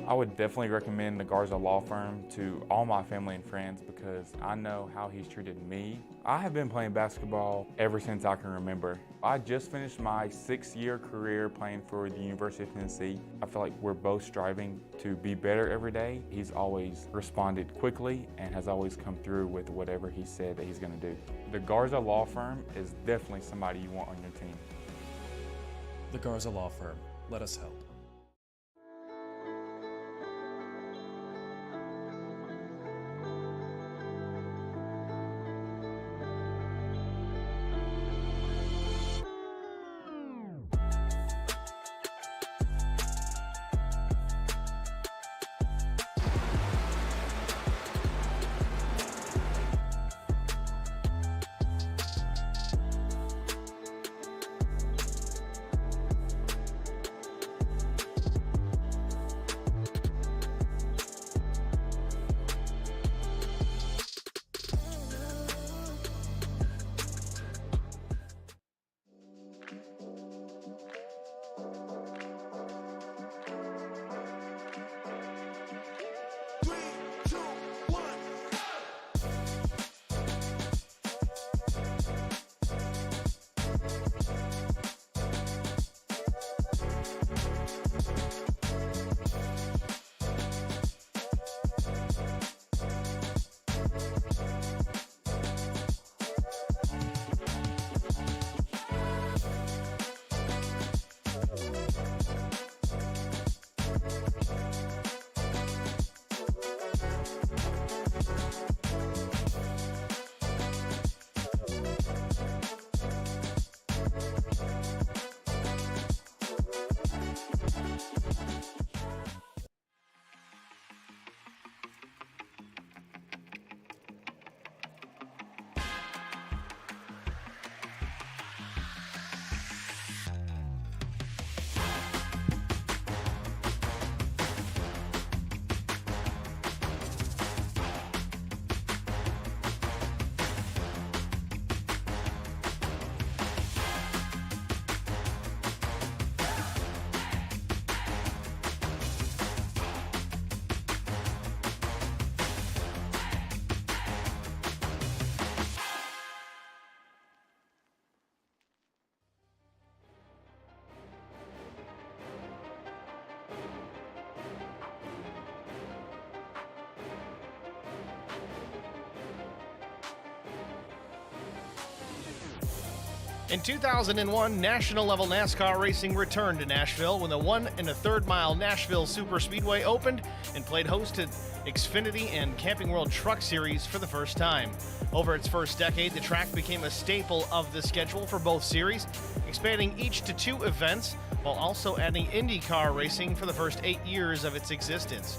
I would definitely recommend the Garza Law Firm to all my family and friends because I know how he's treated me. I have been playing basketball ever since I can remember. I just finished my 6-year career playing for the University of Tennessee. I feel like we're both striving to be better every day. He's always responded quickly and has always come through with whatever he said that he's going to do. The Garza Law Firm is definitely somebody you want on your team. The Garza Law Firm. Let us help. In 2001, national-level NASCAR racing returned to Nashville when the 1 1/3 mile Nashville Super Speedway opened and played host to Xfinity and Camping World Truck Series for the first time. Over its first decade, the track became a staple of the schedule for both series, expanding each to 2 events while also adding IndyCar racing for the first 8 years of its existence.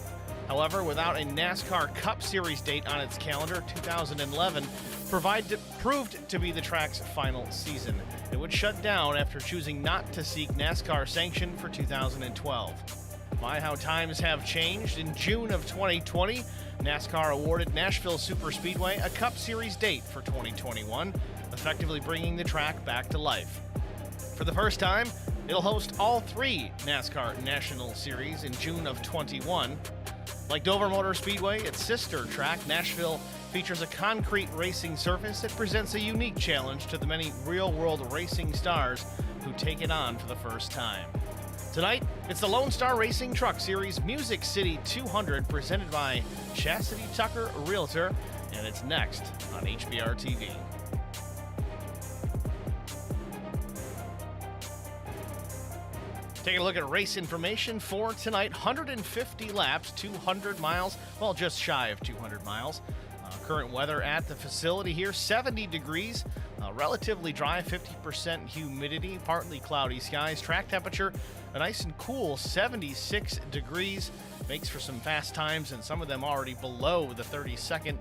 However, without a NASCAR Cup Series date on its calendar, 2011 proved to be the track's final season. It would shut down after choosing not to seek NASCAR sanction for 2012. My, how times have changed. In June of 2020, NASCAR awarded Nashville Super Speedway a Cup Series date for 2021, effectively bringing the track back to life. For the first time, it'll host all 3 NASCAR National Series in June of 21. Like Dover Motor Speedway, its sister track, Nashville features a concrete racing surface that presents a unique challenge to the many real-world racing stars who take it on for the first time. Tonight, it's the Lonestar Racing Truck Series Music City 200 presented by Chastity Tucker Realtor, and it's next on HBR TV. Taking a look at race information for tonight, 150 laps, 200 miles, well, just shy of 200 miles. Current weather at the facility here, 70 degrees, relatively dry, 50% humidity, partly cloudy skies. Track temperature, a nice and cool 76 degrees. Makes for some fast times, and some of them already below the 30-second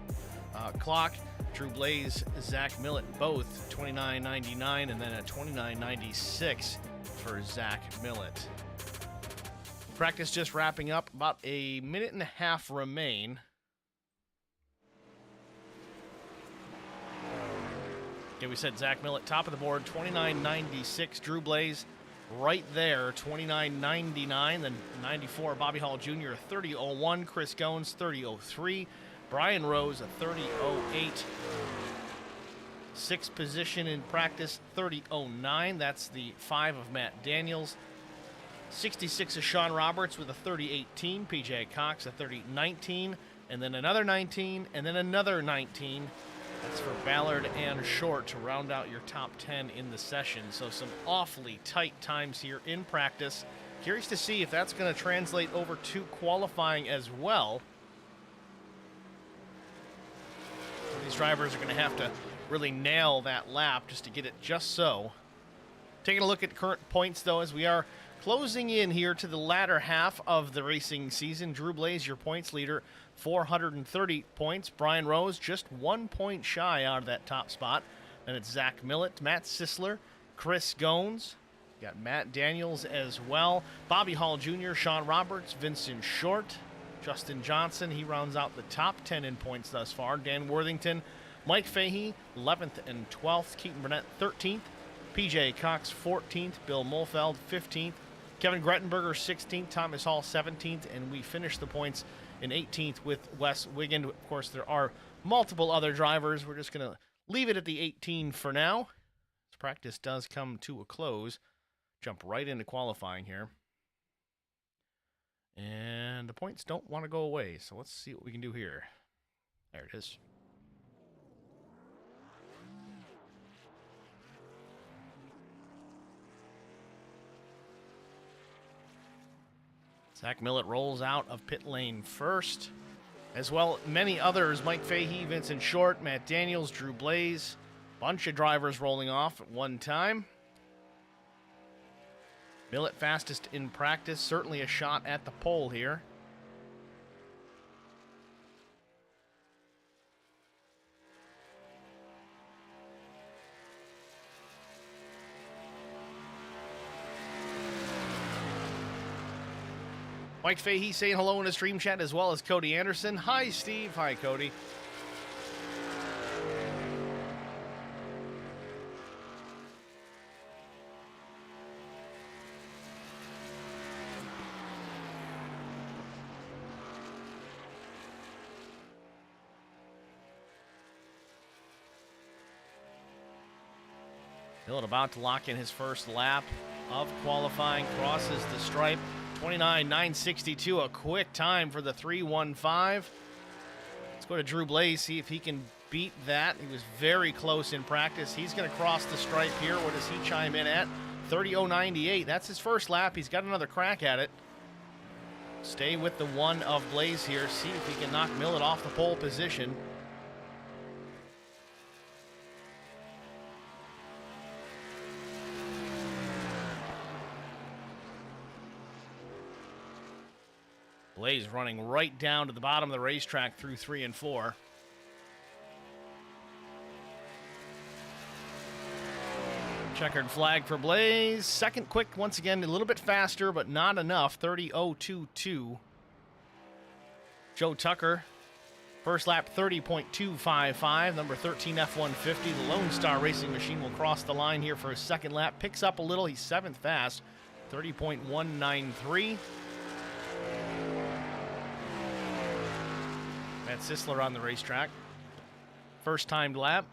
clock. Drew Blaze, Zach Millett, both 29.99, and then a 29.96 for Zach Millett. Practice just wrapping up, about a minute and a half remain. Okay, we said Zach Millett, top of the board, 29.96. Drew Blaze, right there, 29.99. Then 94, Bobby Hall Jr., 30.01. Chris Goins, 30.03. Brian Rose, a 30.08. Sixth position in practice, 30.09. That's the 5 of Matt Daniels. 66 is Sean Roberts with a 30.18. PJ Cox, a 30.19. And then another 19, and then another 19. That's for Ballard and Short to round out your top 10 in the session. So some awfully tight times here in practice. Curious to see if that's going to translate over to qualifying as well. These drivers are going to have to really nail that lap just to get it just so. Taking a look at current points, though, as we are closing in here to the latter half of the racing season. Drew Blaze, your points leader, 430 points. Brian Rose, just 1 point shy out of that top spot. Then it's Zach Millett, Matt Sisler, Chris Goins. Got Matt Daniels as well. Bobby Hall Jr., Sean Roberts, Vincent Short, Justin Johnson. He rounds out the top 10 in points thus far. Dan Worthington, Mike Fahey, 11th and 12th. Keaton Burnett, 13th. PJ Cox, 14th. Bill Mulfeld, 15th. Kevin Grettenberger, 16th. Thomas Hall, 17th. And we finish the points in 18th with Wes Wiggin. Of course, there are multiple other drivers. We're just going to leave it at the 18 for now. This practice does come to a close. Jump right into qualifying here. And the points don't want to go away, so let's see what we can do here. There it is. Zach Millett rolls out of pit lane first. As well, many others, Mike Fahey, Vincent Short, Matt Daniels, Drew Blaze. Bunch of drivers rolling off at one time. Millett fastest in practice, certainly a shot at the pole here. Mike Fahey saying hello in his stream chat, as well as Cody Anderson. Hi, Steve. Hi, Cody. Millett about to lock in his first lap of qualifying, crosses the stripe. 29.962, a quick time for the 3:15. Let's go to Drew Blaze, see if he can beat that. He was very close in practice. He's going to cross the stripe here. What does he chime in at? 30.098. That's his first lap. He's got another crack at it. Stay with the one of Blaze here. See if he can knock Millett off the pole position. Blaze running right down to the bottom of the racetrack through 3 and 4. Checkered flag for Blaze. Second quick, once again, a little bit faster, but not enough. 30.022. Joe Tucker, first lap 30.255. Number 13 F-150. The Lonestar Racing Machine will cross the line here for his second lap. Picks up a little. He's 7th fast. 30.193. Matt Sisler on the racetrack. First timed lap.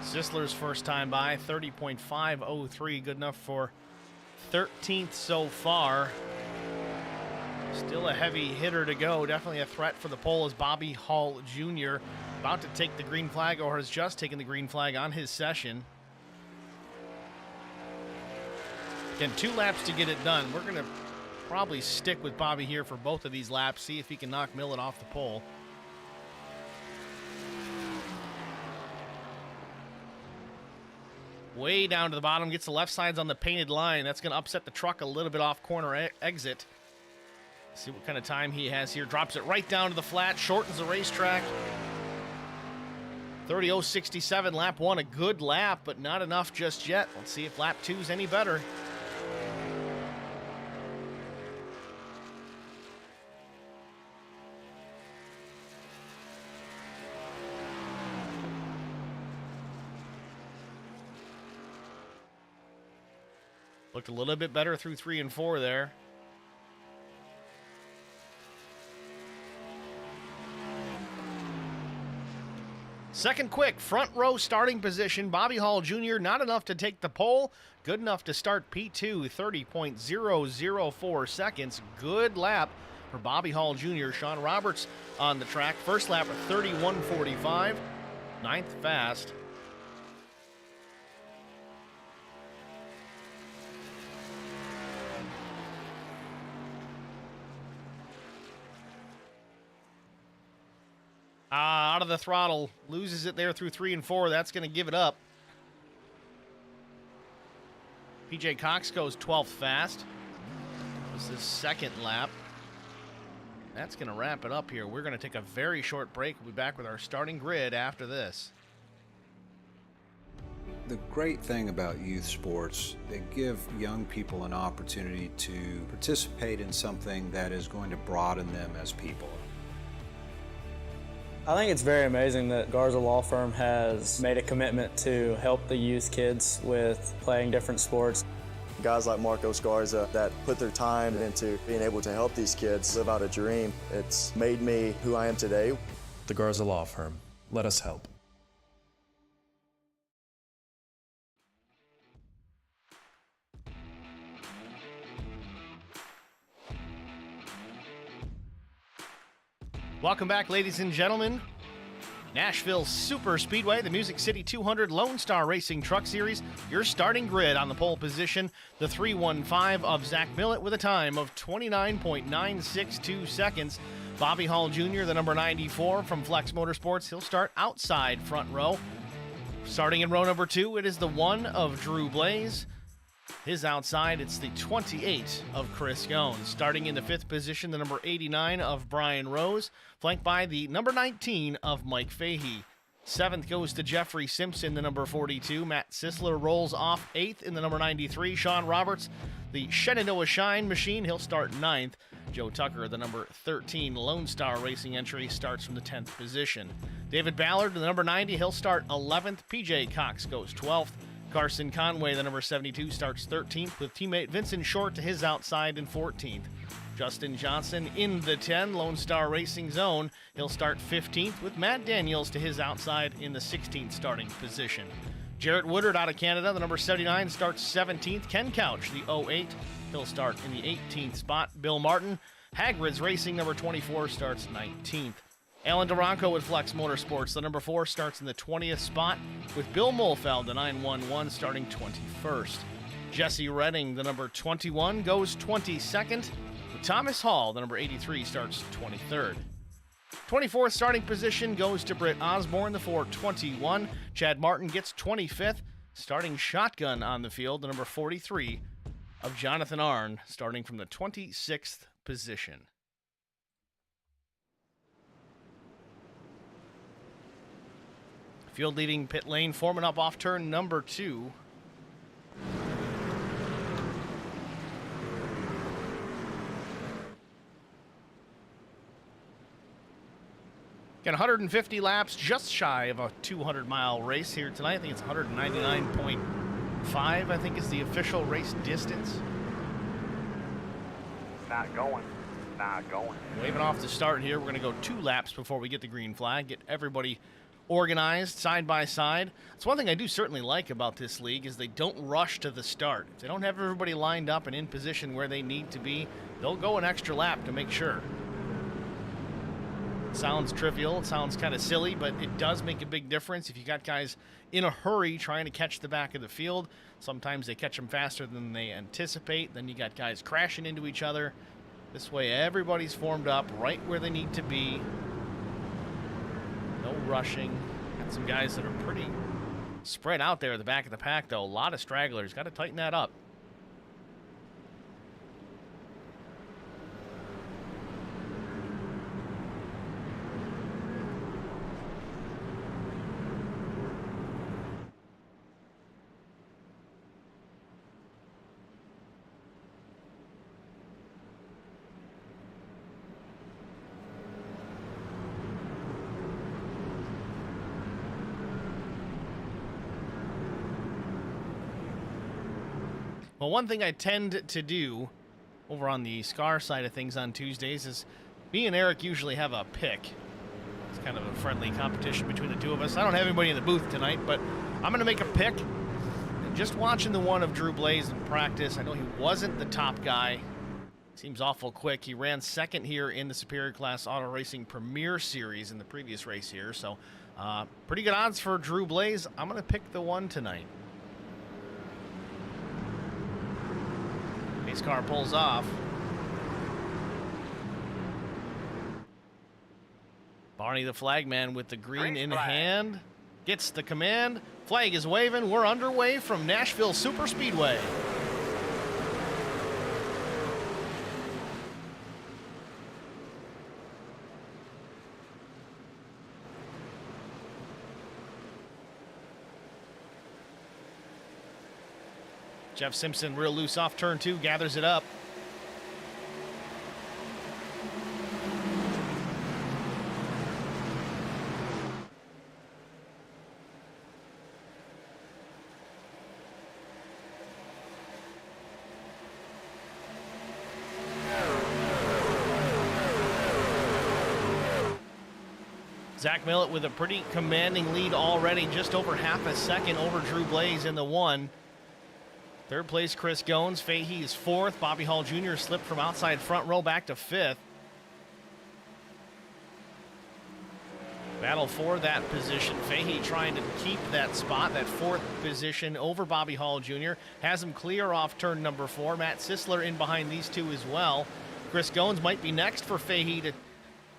Sisler's first time by, 30.503, good enough for 13th so far. Still a heavy hitter to go, definitely a threat for the pole as Bobby Hall Jr. about to take the green flag, or has just taken the green flag on his session. Again, 2 laps to get it done. We're going to probably stick with Bobby here for both of these laps, see if he can knock Millett off the pole. Way down to the bottom, gets the left sides on the painted line. That's going to upset the truck a little bit off corner exit. See what kind of time he has here. Drops it right down to the flat, shortens the racetrack. 30:067, lap 1, a good lap, but not enough just yet. Let's see if lap 2 is any better. Looked a little bit better through 3 and 4 there. Second quick, front row starting position. Bobby Hall Jr. not enough to take the pole. Good enough to start P2, 30.004 seconds. Good lap for Bobby Hall Jr. Sean Roberts on the track. First lap at 31.45. Ninth fast. Out of the throttle, loses it there through 3 and 4. That's going to give it up. PJ Cox goes 12th fast. This is his second lap. That's going to wrap it up here. We're going to take a very short break. We'll be back with our starting grid after this. The great thing about youth sports, they give young people an opportunity to participate in something that is going to broaden them as people. I think it's very amazing that Garza Law Firm has made a commitment to help the youth kids with playing different sports. Guys like Marcos Garza that put their time into being able to help these kids live out a dream. It's made me who I am today. The Garza Law Firm. Let us help. Welcome back, ladies and gentlemen. Nashville Super Speedway, the Music City 200 Lone Star Racing Truck Series. Your starting grid on the pole position, the 315 of Zach Millett with a time of 29.962 seconds. Bobby Hall Jr., the number 94 from Flex Motorsports, he'll start outside front row. Starting in row number 2, it is the 1 of Drew Blaze. His outside, it's the 28 of Chris Gones. Starting in the 5th position, the number 89 of Brian Rose, flanked by the number 19 of Mike Fahey. 7th goes to Jeffrey Simpson, the number 42. Matt Sisler rolls off 8th in the number 93. Sean Roberts, the Shenandoah Shine Machine, he'll start 9th. Joe Tucker, the number 13 Lone Star Racing entry, starts from the 10th position. David Ballard, the number 90, he'll start 11th. PJ Cox goes 12th. Carson Conway, the number 72, starts 13th, with teammate Vincent Short to his outside in 14th. Justin Johnson in the 10, Lone Star Racing Zone. He'll start 15th, with Matt Daniels to his outside in the 16th starting position. Jarrett Woodard out of Canada, the number 79, starts 17th. Ken Couch, the 08, he'll start in the 18th spot. Bill Martin, Hagrid's Racing, number 24, starts 19th. Alan Duranco with Flex Motorsports, the number 4, starts in the 20th spot, with Bill Molfeld, the 911, starting 21st. Jesse Redding, the number 21, goes 22nd. With Thomas Hall, the number 83, starts 23rd. 24th starting position goes to Britt Osborne, the 421. Chad Martin gets 25th. Starting shotgun on the field, the number 43 of Jonathan Arnn, starting from the 26th position. Field leading pit lane, forming up off turn number 2. Got 150 laps, just shy of a 200-mile race here tonight. I think it's 199.5, I think is the official race distance. Not going. Waving off the start here. We're going to go 2 laps before we get the green flag, get everybody organized side by side. That's one thing I do certainly like about this league is they don't rush to the start. If they don't have everybody lined up and in position where they need to be, they'll go an extra lap to make sure. It sounds trivial, it sounds kind of silly, but it does make a big difference. If you got guys in a hurry trying to catch the back of the field, sometimes they catch them faster than they anticipate. Then you got guys crashing into each other. This way everybody's formed up right where they need to be. No rushing. Got some guys that are pretty spread out there at the back of the pack, though. A lot of stragglers. Got to tighten that up. Well, one thing I tend to do over on the SCAR side of things on Tuesdays is me and Eric usually have a pick. It's kind of a friendly competition between the two of us. I don't have anybody in the booth tonight, but I'm going to make a pick. And just watching the one of Drew Blaze in practice, I know he wasn't the top guy. Seems awful quick. He ran second here in the Superior Class Auto Racing Premier Series in the previous race here. So pretty good odds for Drew Blaze. I'm going to pick the one tonight. Pace car pulls off. Barney the flagman with the green in hand. Gets the command. Flag is waving. We're underway from Nashville Super Speedway. Jeff Simpson real loose off turn 2, gathers it up. Zach Millett with a pretty commanding lead already, just over half a second over Drew Blaze in the one. Third place, Chris Goins. Fahey is fourth. Bobby Hall Jr. slipped from outside front row back to fifth. Battle for that position. Fahey trying to keep that spot, that fourth position over Bobby Hall Jr. Has him clear off turn number 4. Matt Sisler in behind these two as well. Chris Goins might be next for Fahey to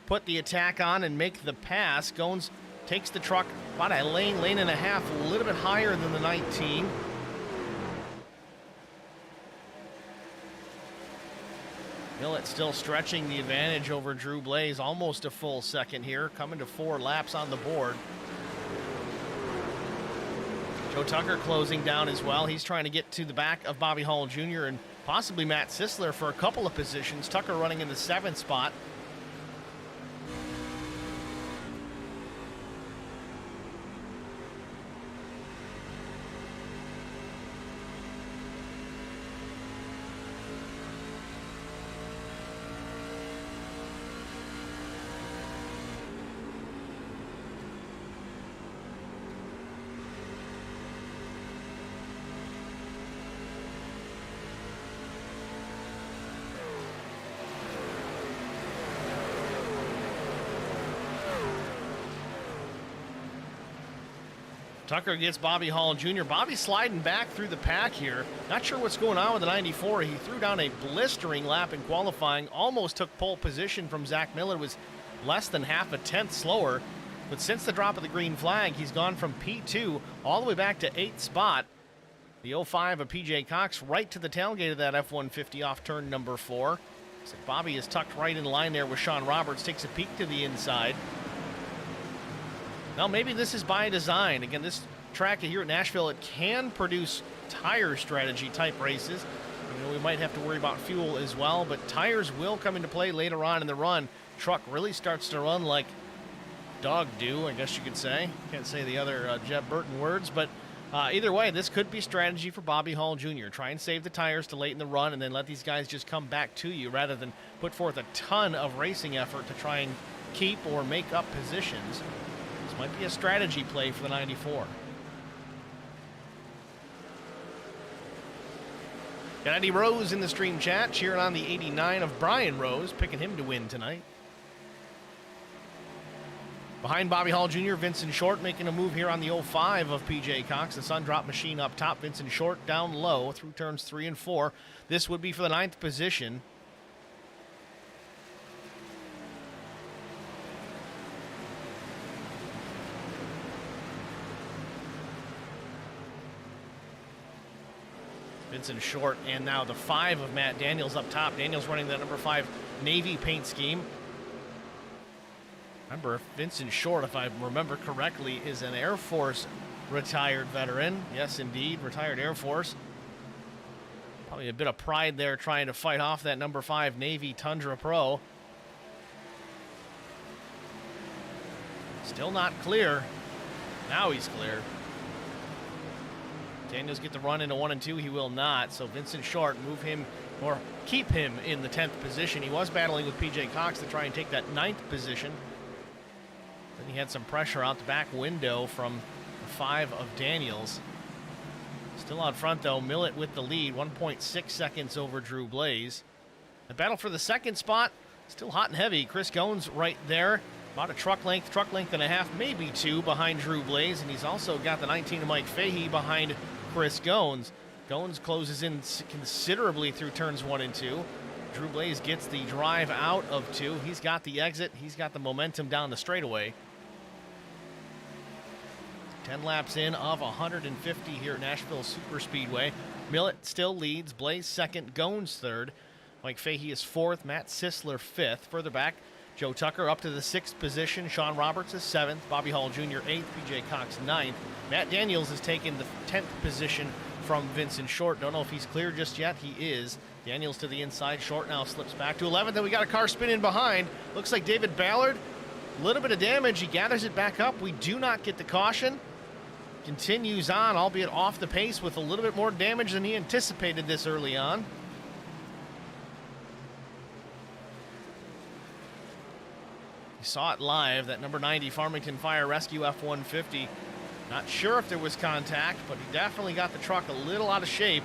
put the attack on and make the pass. Goins takes the truck about a lane and a half, a little bit higher than the 19. Millett still stretching the advantage over Drew Blaze, almost a full second here, coming to 4 laps on the board. Joe Tucker closing down as well. He's trying to get to the back of Bobby Hall Jr. and possibly Matt Sisler for a couple of positions. Tucker running in the 7th spot. Tucker gets Bobby Hall Jr. Bobby sliding back through the pack here. Not sure what's going on with the 94. He threw down a blistering lap in qualifying. Almost took pole position from Zach Millett. Was less than half a tenth slower. But since the drop of the green flag, he's gone from P2 all the way back to 8th spot. The 05 of PJ Cox right to the tailgate of that F-150 off turn number 4. So Bobby is tucked right in line there with Sean Roberts. Takes a peek to the inside. Now, maybe this is by design. Again, this track here at Nashville, it can produce tire strategy type races. You know, we might have to worry about fuel as well, but tires will come into play later on in the run. Truck really starts to run like dog do, I guess you could say. Can't say the other Jeb Burton words, but either way, this could be strategy for Bobby Hall Jr. Try and save the tires to late in the run and then let these guys just come back to you rather than put forth a ton of racing effort to try and keep or make up positions. This might be a strategy play for the 94. Got Eddie Rose in the stream chat, cheering on the 89 of Brian Rose, picking him to win tonight. Behind Bobby Hall Jr., Vincent Short making a move here on the 05 of PJ Cox. The Sun Drop machine up top. Vincent Short down low through turns 3 and 4. This would be for the 9th position. Vincent Short and now the 5 of Matt Daniels up top. Daniels running the number 5 Navy paint scheme. Remember, Vincent Short, if I remember correctly, is an Air Force retired veteran. Yes, indeed, retired Air Force. Probably a bit of pride there trying to fight off that number 5 Navy Tundra Pro. Still not clear. Now he's clear. Daniels get the run into 1 and 2. He will not. So Vincent Short move him or keep him in the 10th position. He was battling with PJ Cox to try and take that 9th position. Then he had some pressure out the back window from the 5 of Daniels. Still out front, though. Millett with the lead, 1.6 seconds over Drew Blaze. The battle for the second spot, still hot and heavy. Chris Goins right there. About a truck length and a half, maybe 2 behind Drew Blaze. And he's also got the 19 of Mike Fahey behind Chris Goins. Goins closes in considerably through turns 1 and 2. Drew Blaze gets the drive out of 2. He's got the exit. He's got the momentum down the straightaway. 10 laps in of 150 here at Nashville Super Speedway. Millett still leads. Blaze second. Goins third. Mike Fahey is 4th. Matt Sisler 5th. Further back, Joe Tucker up to the 6th position. Sean Roberts is 7th. Bobby Hall Jr. 8th. PJ Cox 9th. Matt Daniels has taken the 10th position from Vincent Short. Don't know if he's clear just yet. He is. Daniels to the inside. Short now slips back to 11th. Then we got a car spinning behind. Looks like David Ballard. A little bit of damage. He gathers it back up. We do not get the caution. Continues on, albeit off the pace with a little bit more damage than he anticipated this early on. Saw it live, that number 90 Farmington Fire Rescue F-150. Not sure if there was contact, but he definitely got the truck a little out of shape.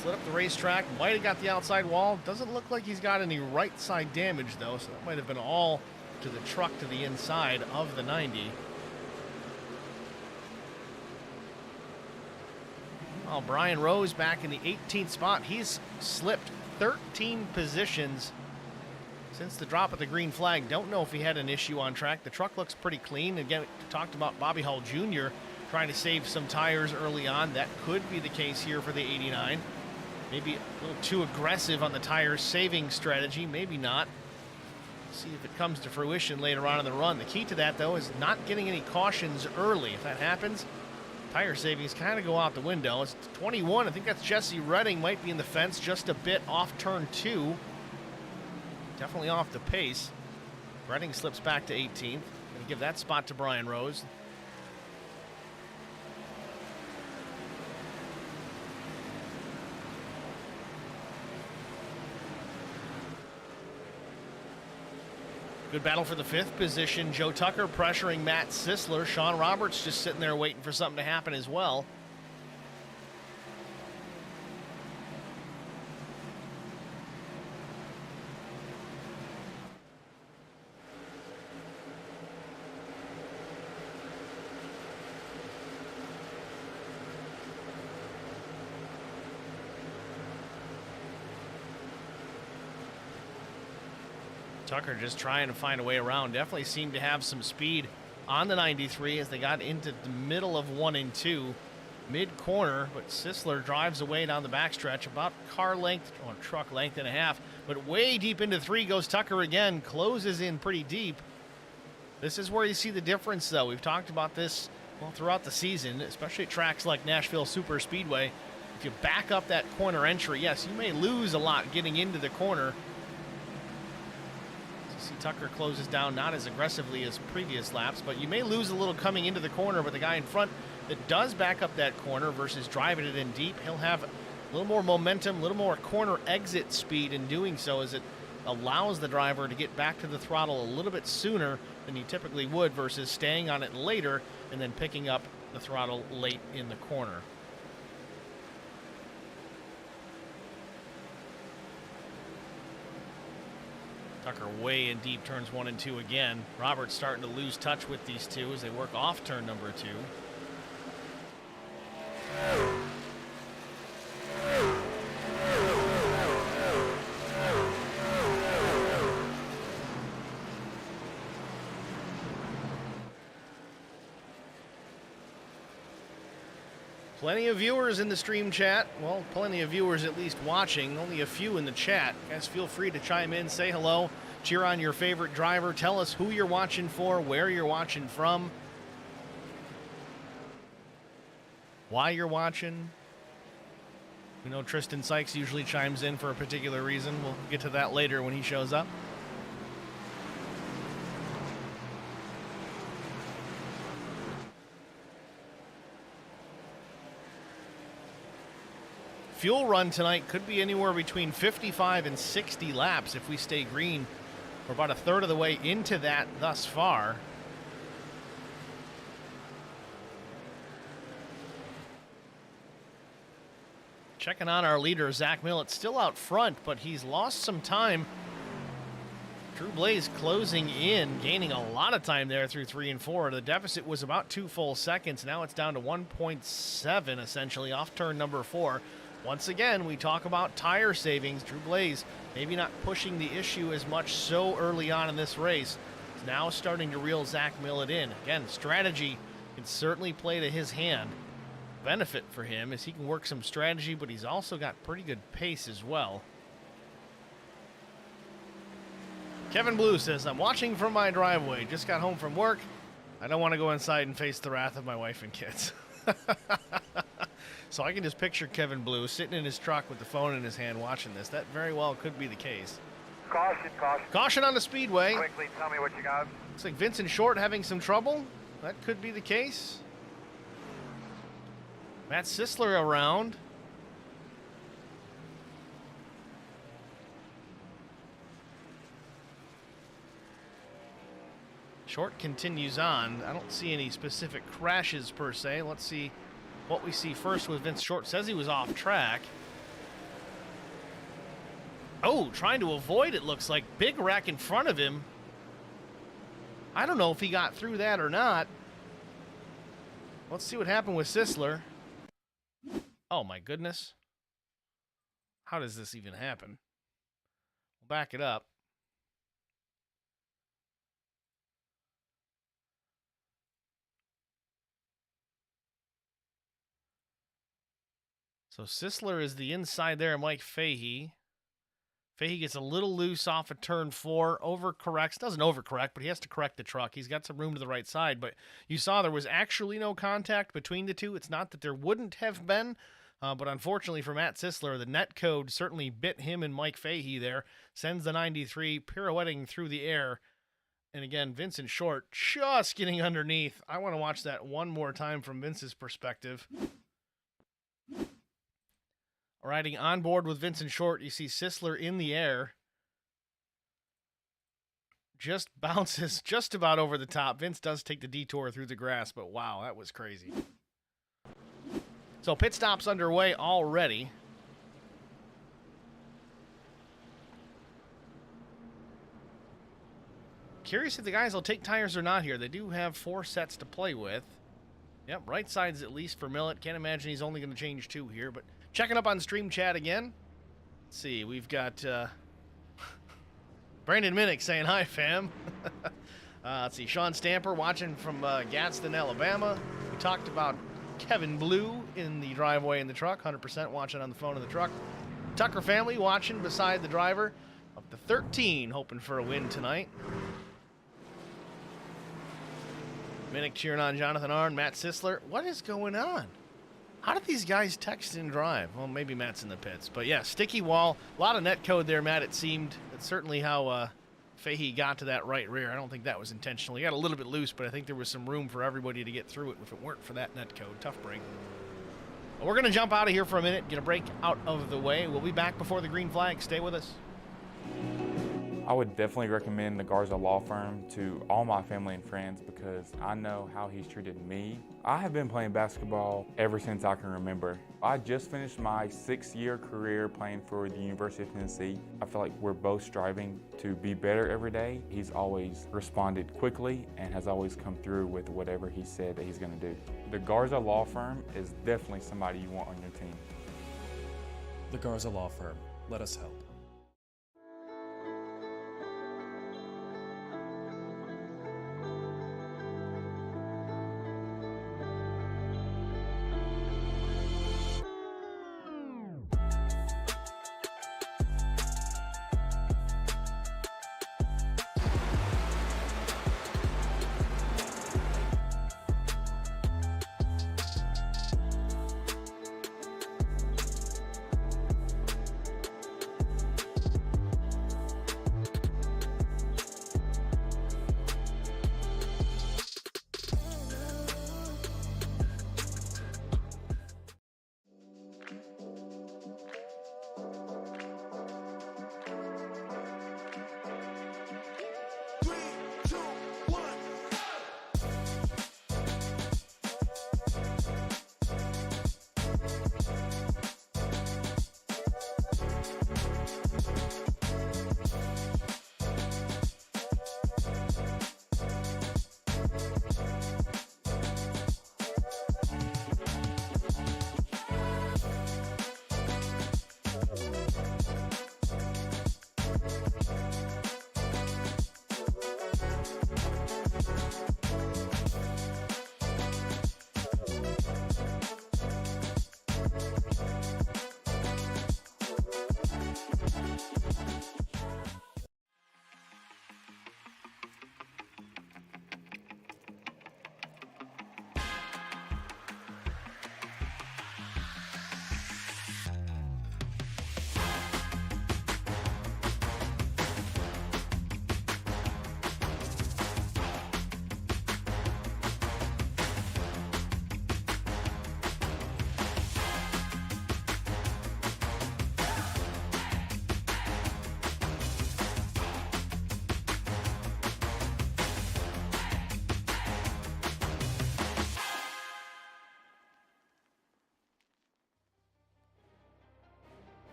Slid up the racetrack, might have got the outside wall. Doesn't look like he's got any right side damage though, so that might have been all to the truck to the inside of the 90. Well, Brian Rose back in the 18th spot. He's slipped 13 positions since the drop of the green flag. Don't know if he had an issue on track. The truck looks pretty clean. Again, we talked about Bobby Hall Jr. trying to save some tires early on. That could be the case here for the 89. Maybe a little too aggressive on the tire saving strategy. Maybe not. See if it comes to fruition later on in the run. The key to that, though, is not getting any cautions early. If that happens, tire savings kind of go out the window. It's 21. I think that's Jesse Redding. Might be in the fence just a bit off turn 2. Definitely off the pace. Redding slips back to 18th. Going to give that spot to Brian Rose. Good battle for the 5th position. Joe Tucker pressuring Matt Sisler. Sean Roberts just sitting there waiting for something to happen as well. Tucker just trying to find a way around. Definitely seemed to have some speed on the 93 as they got into the middle of 1 and 2, mid-corner, but Sisler drives away down the backstretch, about car length or truck length and a half, but way deep into 3 goes Tucker again, closes in pretty deep. This is where you see the difference, though. We've talked about this throughout the season, especially at tracks like Nashville Super Speedway. If you back up that corner entry, yes, you may lose a lot getting into the corner. See, Tucker closes down not as aggressively as previous laps, but you may lose a little coming into the corner, but the guy in front that does back up that corner versus driving it in deep, he'll have a little more momentum, a little more corner exit speed in doing so, as it allows the driver to get back to the throttle a little bit sooner than you typically would versus staying on it later and then picking up the throttle late in the corner. Tucker way in deep turns 1 and 2 again. Roberts starting to lose touch with these two as they work off turn number 2. Plenty of viewers in the stream chat. Well, plenty of viewers at least watching. Only a few in the chat. Guys, feel free to chime in, say hello, cheer on your favorite driver. Tell us who you're watching for, where you're watching from, why you're watching. We know Tristan Sykes usually chimes in for a particular reason. We'll get to that later when he shows up. fuel run tonight could be anywhere between 55 and 60 laps if we stay green. We're about a third of the way into that thus far. Checking on our leader, Zach Millett, still out front, but he's lost some time. Drew Blaze closing in, gaining a lot of time there through 3 and 4. The deficit was about 2 full seconds. Now it's down to 1.7, essentially, off turn number 4. Once again, we talk about tire savings. Drew Blaze maybe not pushing the issue as much so early on in this race. He's now starting to reel Zach Millett in. Again, strategy can certainly play to his hand. Benefit for him is he can work some strategy, but he's also got pretty good pace as well. Kevin Blue says, I'm watching from my driveway. Just got home from work. I don't want to go inside and face the wrath of my wife and kids. So I can just picture Kevin Blue sitting in his truck with the phone in his hand watching this. That very well could be the case. Caution, caution. Caution on the speedway. Quickly tell me what you got. Looks like Vincent Short having some trouble. That could be the case. Matt Sisler around. Short continues on. I don't see any specific crashes per se. Let's see what we see first with Vince Short. Says he was off track. Oh, trying to avoid it, looks like. Big wreck in front of him. I don't know if he got through that or not. Let's see what happened with Sisler. Oh my goodness. How does this even happen? We'll back it up. So Sisler is the inside there, Mike Fahey. Fahey gets a little loose off of turn 4, overcorrects. Doesn't overcorrect, but he has to correct the truck. He's got some room to the right side, but you saw there was actually no contact between the two. It's not that there wouldn't have been, but unfortunately for Matt Sisler, the net code certainly bit him and Mike Fahey there. Sends the 93 pirouetting through the air. And again, Vincent Short just getting underneath. I want to watch that one more time from Vince's perspective. Riding on board with Vincent Short, you see Sisler in the air. Just bounces just about over the top. Vince does take the detour through the grass, but wow, that was crazy. So pit stop's underway already. Curious if the guys will take tires or not here. They do have 4 sets to play with. Yep, right side's at least for Millett. Can't imagine he's only going to change 2 here, but checking up on Stream Chat again. Let's see, we've got Brandon Minnick saying hi, fam. Let's see, Sean Stamper watching from Gadsden, Alabama. We talked about Kevin Blue in the driveway in the truck, 100% watching on the phone in the truck. Tucker family watching beside the driver. Up to 13, hoping for a win tonight. Minnick cheering on Jonathan Arnn, Matt Sisler. What is going on? How did these guys text and drive? Well, maybe Matt's in the pits. But yeah, sticky wall. A lot of net code there, Matt, it seemed. That's certainly how Fahey got to that right rear. I don't think that was intentional. He got a little bit loose, but I think there was some room for everybody to get through it if it weren't for that net code. Tough break. Well, we're going to jump out of here for a minute, get a break out of the way. We'll be back before the green flag. Stay with us. I would definitely recommend the Garza Law Firm to all my family and friends because I know how he's treated me. I have been playing basketball ever since I can remember. I just finished my 6-year career playing for the University of Tennessee. I feel like we're both striving to be better every day. He's always responded quickly and has always come through with whatever he said that he's going to do. The Garza Law Firm is definitely somebody you want on your team. The Garza Law Firm. Let us help.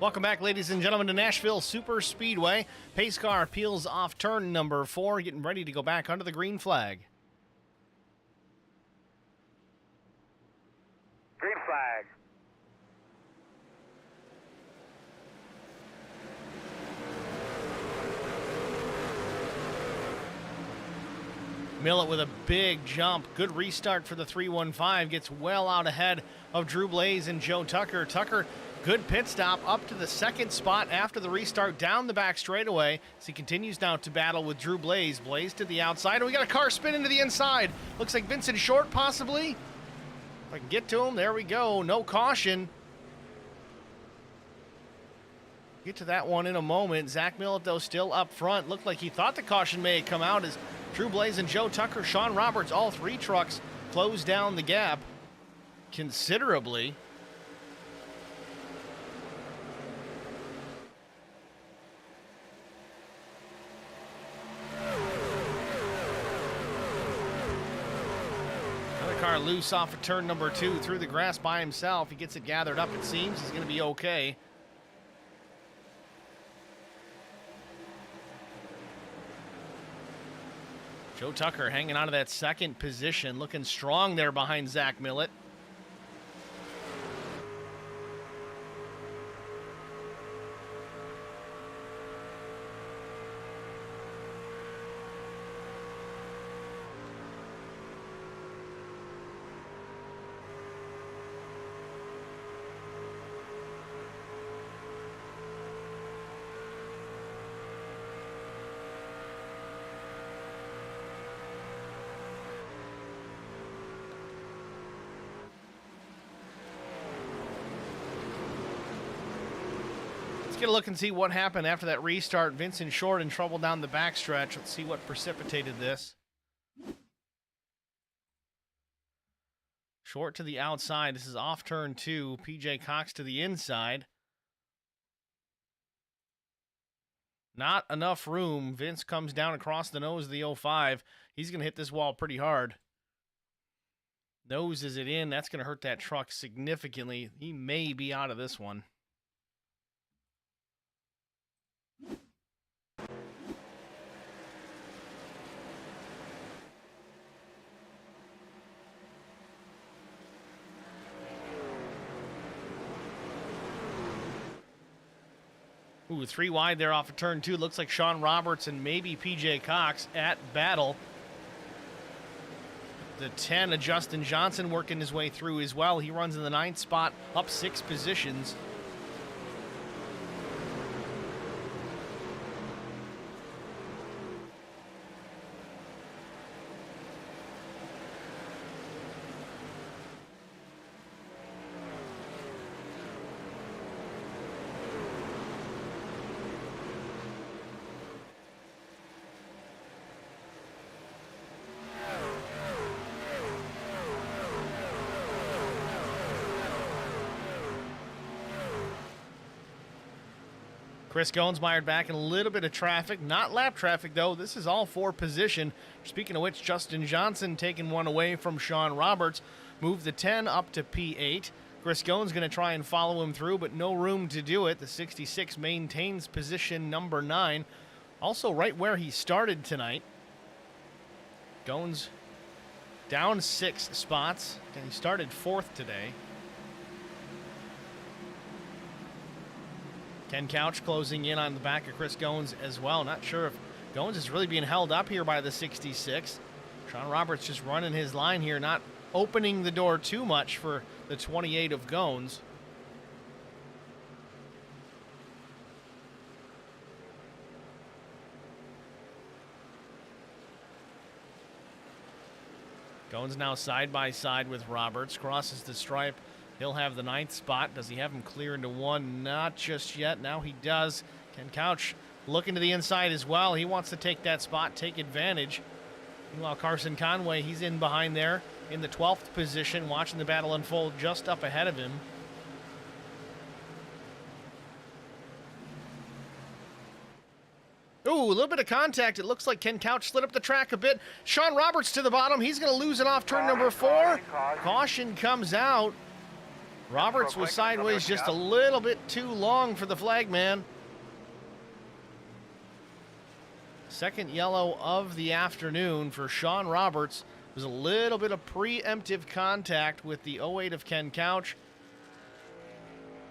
Welcome back, ladies and gentlemen, to Nashville Super Speedway. Pace car peels off turn number 4, getting ready to go back under the green flag. Green flag. Millett with a big jump. Good restart for the 315. Gets well out ahead of Drew Blaze and Joe Tucker. Tucker, good pit stop up to the second spot after the restart down the back straightaway as he continues now to battle with Drew Blaze. Blaze to the outside, and we got a car spin into the inside. Looks like Vincent Short possibly. If I can get to him, there we go. No caution. Get to that one in a moment. Zach Millett, though, still up front. Looked like he thought the caution may have come out as Drew Blaze and Joe Tucker, Sean Roberts, all 3 trucks close down the gap considerably. Another car loose off of turn number 2 through the grass by himself. He gets it gathered up, it seems. He's going to be okay. Joe Tucker hanging on to that second position, looking strong there behind Zach Millett. Get a look and see what happened after that restart. Vincent Short in trouble down the backstretch. Let's see what precipitated this. Short to the outside. This is off turn 2. PJ Cox to the inside. Not enough room. Vince comes down across the nose of the 05. He's going to hit this wall pretty hard. Noses it in. That's going to hurt that truck significantly. He may be out of this one. Ooh, 3 wide there off of turn 2. Looks like Sean Roberts and maybe PJ Cox at battle. The 10 of Justin Johnson working his way through as well. He runs in the 9th spot, up 6 positions. Chris Goins mired back in a little bit of traffic. Not lap traffic, though. This is all for position. Speaking of which, Justin Johnson taking one away from Sean Roberts. Moved the 10 up to P8. Chris Goins going to try and follow him through, but no room to do it. The 66 maintains position number 9. Also right where he started tonight. Goins down 6 spots, and he started 4th today. Ken Couch closing in on the back of Chris Goins as well. Not sure if Goins is really being held up here by the 66. Sean Roberts just running his line here, not opening the door too much for the 28 of Goins. Goins now side by side with Roberts. Crosses the stripe. He'll have the 9th spot. Does he have him clear into 1? Not just yet. Now he does. Ken Couch looking to the inside as well. He wants to take that spot, take advantage. Meanwhile, Carson Conway, he's in behind there in the 12th position, watching the battle unfold just up ahead of him. Ooh, a little bit of contact. It looks like Ken Couch slid up the track a bit. Sean Roberts to the bottom. He's going to lose it off turn number 4. Caution comes out. Roberts was sideways just a little bit too long for the flagman. Second yellow of the afternoon for Sean Roberts. There's a little bit of preemptive contact with the 08 of Ken Couch.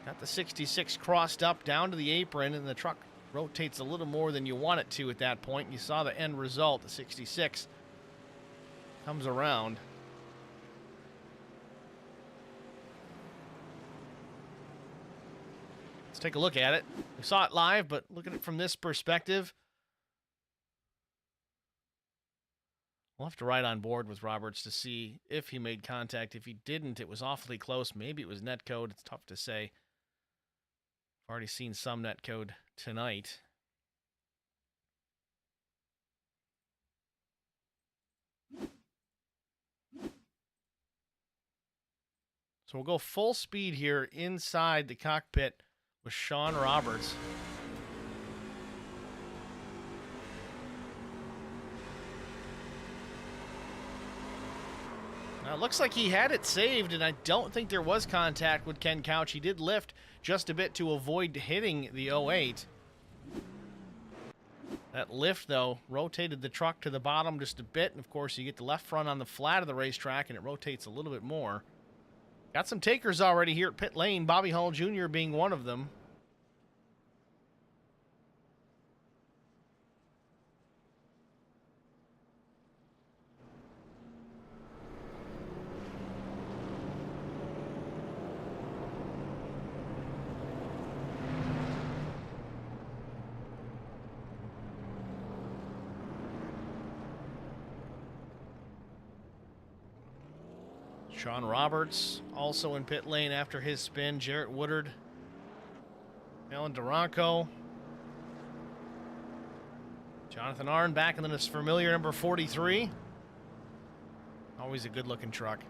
Got the 66 crossed up down to the apron, and the truck rotates a little more than you want it to at that point. You saw the end result. The 66 comes around. Let's take a look at it. We saw it live, but look at it from this perspective. We'll have to ride on board with Roberts to see if he made contact. If he didn't, it was awfully close. Maybe it was net code. It's tough to say. I've already seen some net code tonight. So we'll go full speed here inside the cockpit with Sean Roberts. Now, it looks like he had it saved, and I don't think there was contact with Ken Couch. He did lift just a bit to avoid hitting the 08. That lift, though, rotated the truck to the bottom just a bit, and of course you get the left front on the flat of the racetrack, and it rotates a little bit more. Got some takers already here at pit lane, Bobby Hall Jr. being one of them. Sean Roberts also in pit lane after his spin. Jarrett Woodard, Alan Duranco, Jonathan Arn back in this familiar number 43. Always a good-looking truck.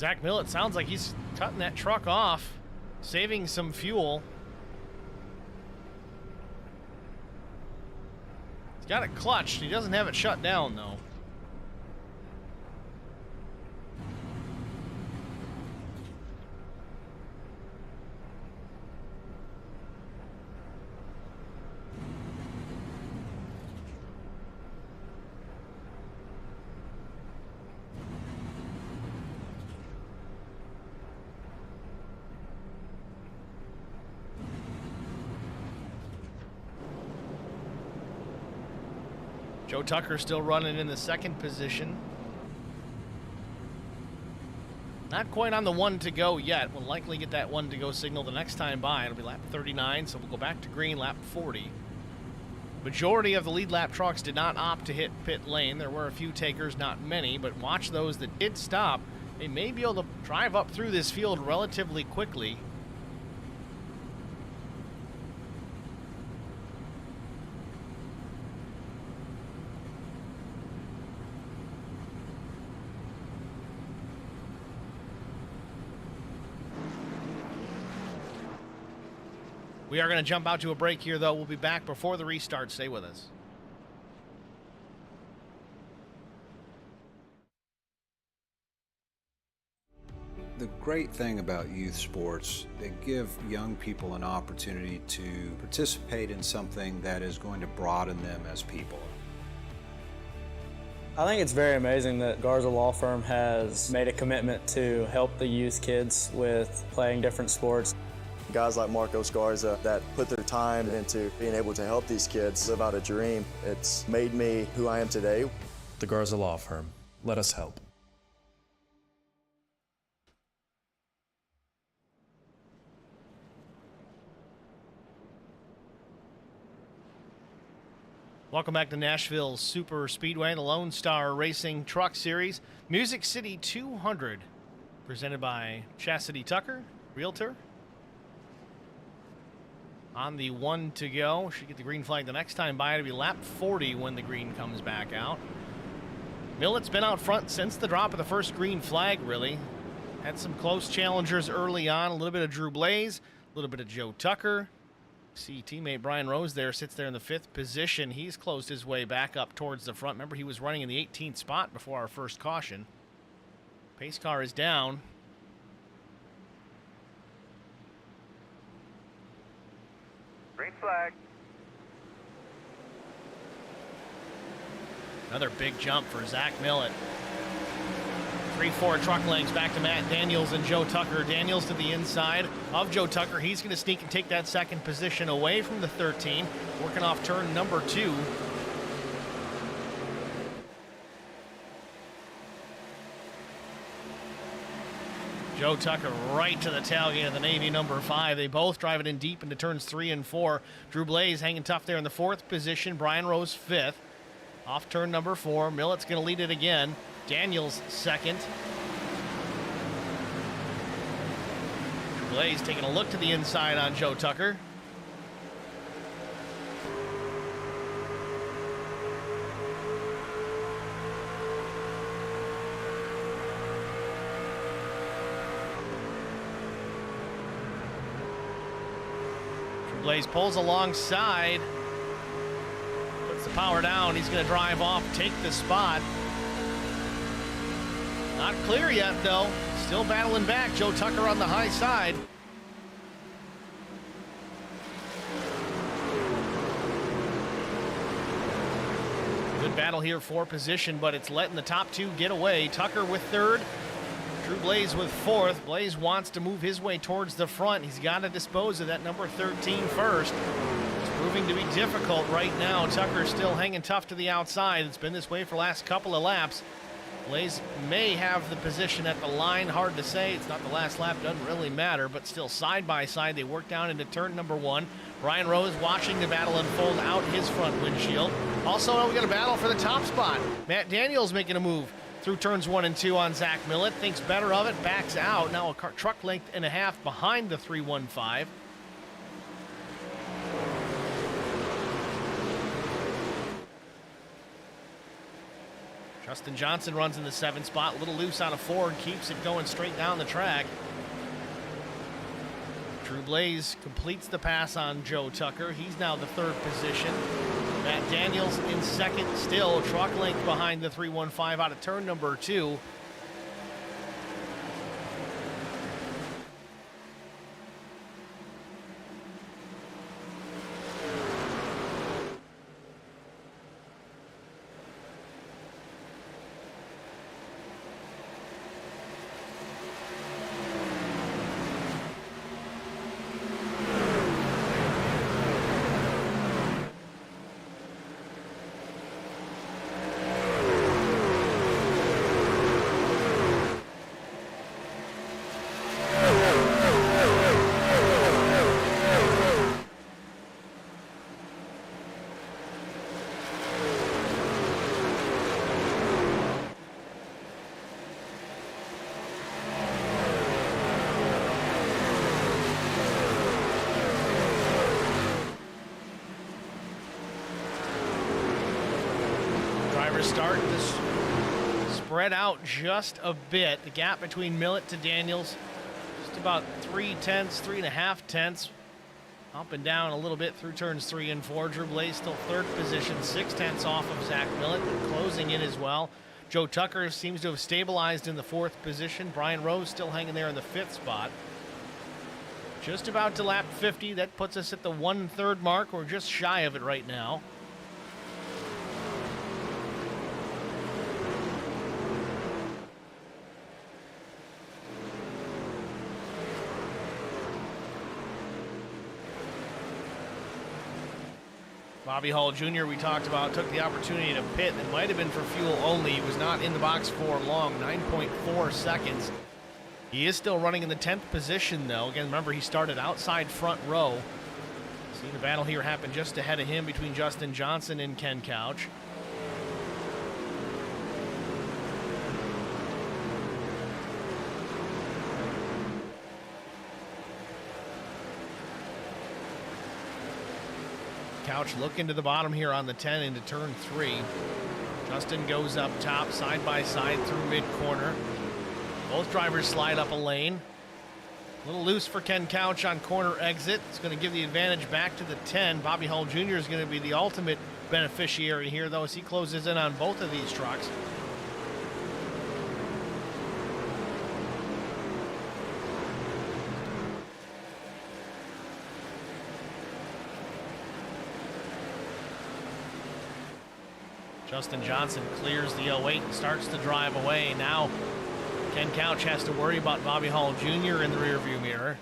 Zach Millett sounds like he's cutting that truck off, saving some fuel. He's got it clutched. He doesn't have it shut down, though. Joe Tucker still running in the second position. Not quite on the one to go yet. We'll likely get that one to go signal the next time by. It'll be lap 39, so we'll go back to green lap 40. Majority of the lead lap trucks did not opt to hit pit lane. There were a few takers, not many, but watch those that did stop. They may be able to drive up through this field relatively quickly. We are going to jump out to a break here, though. We'll be back before the restart. Stay with us. The great thing about youth sports, they give young people an opportunity to participate in something that is going to broaden them as people. I think it's very amazing that Garza Law Firm has made a commitment to help the youth kids with playing different sports. Guys like Marcos Garza that put their time into being able to help these kids live out a dream. It's made me who I am today. The Garza Law Firm. Let us help. Welcome back to Nashville Super Speedway, the Lonestar Racing Truck Series. Music City 200, presented by Chastity Tucker, Realtor. On the 1 to go. Should get the green flag the next time by. It'll be lap 40 when the green comes back out. Millett's been out front since the drop of the first green flag, really. Had some close challengers early on. A little bit of Drew Blaze, a little bit of Joe Tucker. See teammate Brian Rose there, sits there in the 5th position. He's closed his way back up towards the front. Remember, he was running in the 18th spot before our first caution. Pace car is down. Green flag. Another big jump for Zach Millett. 3-4 truck lengths back to Matt Daniels and Joe Tucker. Daniels to the inside of Joe Tucker. He's going to sneak and take that second position away from the 13, working off turn number 2. Joe Tucker right to the tailgate of the Navy number 5. They both drive it in deep into turns 3 and 4. Drew Blaze hanging tough there in the 4th position. Brian Rose 5th. Off turn number 4. Millett's going to lead it again. Daniels 2nd. Drew Blaze taking a look to the inside on Joe Tucker. Blaze pulls alongside, puts the power down. He's going to drive off, take the spot. Not clear yet, though. Still battling back. Joe Tucker on the high side. Good battle here for position, but it's letting the top 2 get away. Tucker with 3rd. Drew Blaze with 4th. Blaze wants to move his way towards the front. He's got to dispose of that number 13 first. It's proving to be difficult right now. Tucker's still hanging tough to the outside. It's been this way for the last couple of laps. Blaze may have the position at the line. Hard to say. It's not the last lap. Doesn't really matter, but still side by side. They work down into turn number 1. Brian Rose watching the battle unfold out his front windshield. Also, we got a battle for the top spot. Matt Daniels making a move through turns 1 and 2 on Zach Millett. Thinks better of it, backs out. Now a truck length and a half behind the 315. Justin Johnson runs in the 7th spot. A little loose out of 4 and keeps it going straight down the track. Drew Blaze completes the pass on Joe Tucker. He's now the 3rd position. Matt Daniels in 2nd still. Truck length behind the 315 out of turn number 2. Starting to spread out just a bit. The gap between Millett to Daniels, just about 3.5 tenths. Up and down a little bit through turns 3 and 4. Drew Blaze still 3rd position, 6 tenths off of Zach Millett, closing in as well. Joe Tucker seems to have stabilized in the 4th position. Brian Rose still hanging there in the 5th spot. Just about to lap 50. That puts us at the 1/3 mark. We're just shy of it right now. Bobby Hall Jr., we talked about, took the opportunity to pit. It might have been for fuel only. He was not in the box for long, 9.4 seconds. He is still running in the 10th position, though. Again, remember, he started outside front row. See the battle here happen just ahead of him between Justin Johnson and Ken Couch. Couch looking to the bottom here on the 10 into turn 3. Justin goes up top, side by side through mid-corner. Both drivers slide up a lane. A little loose for Ken Couch on corner exit. It's going to give the advantage back to the 10. Bobby Hall Jr. is going to be the ultimate beneficiary here, though, as he closes in on both of these trucks. Justin Johnson clears the 08 and starts to drive away. Now Ken Couch has to worry about Bobby Hall Jr. in the rearview mirror.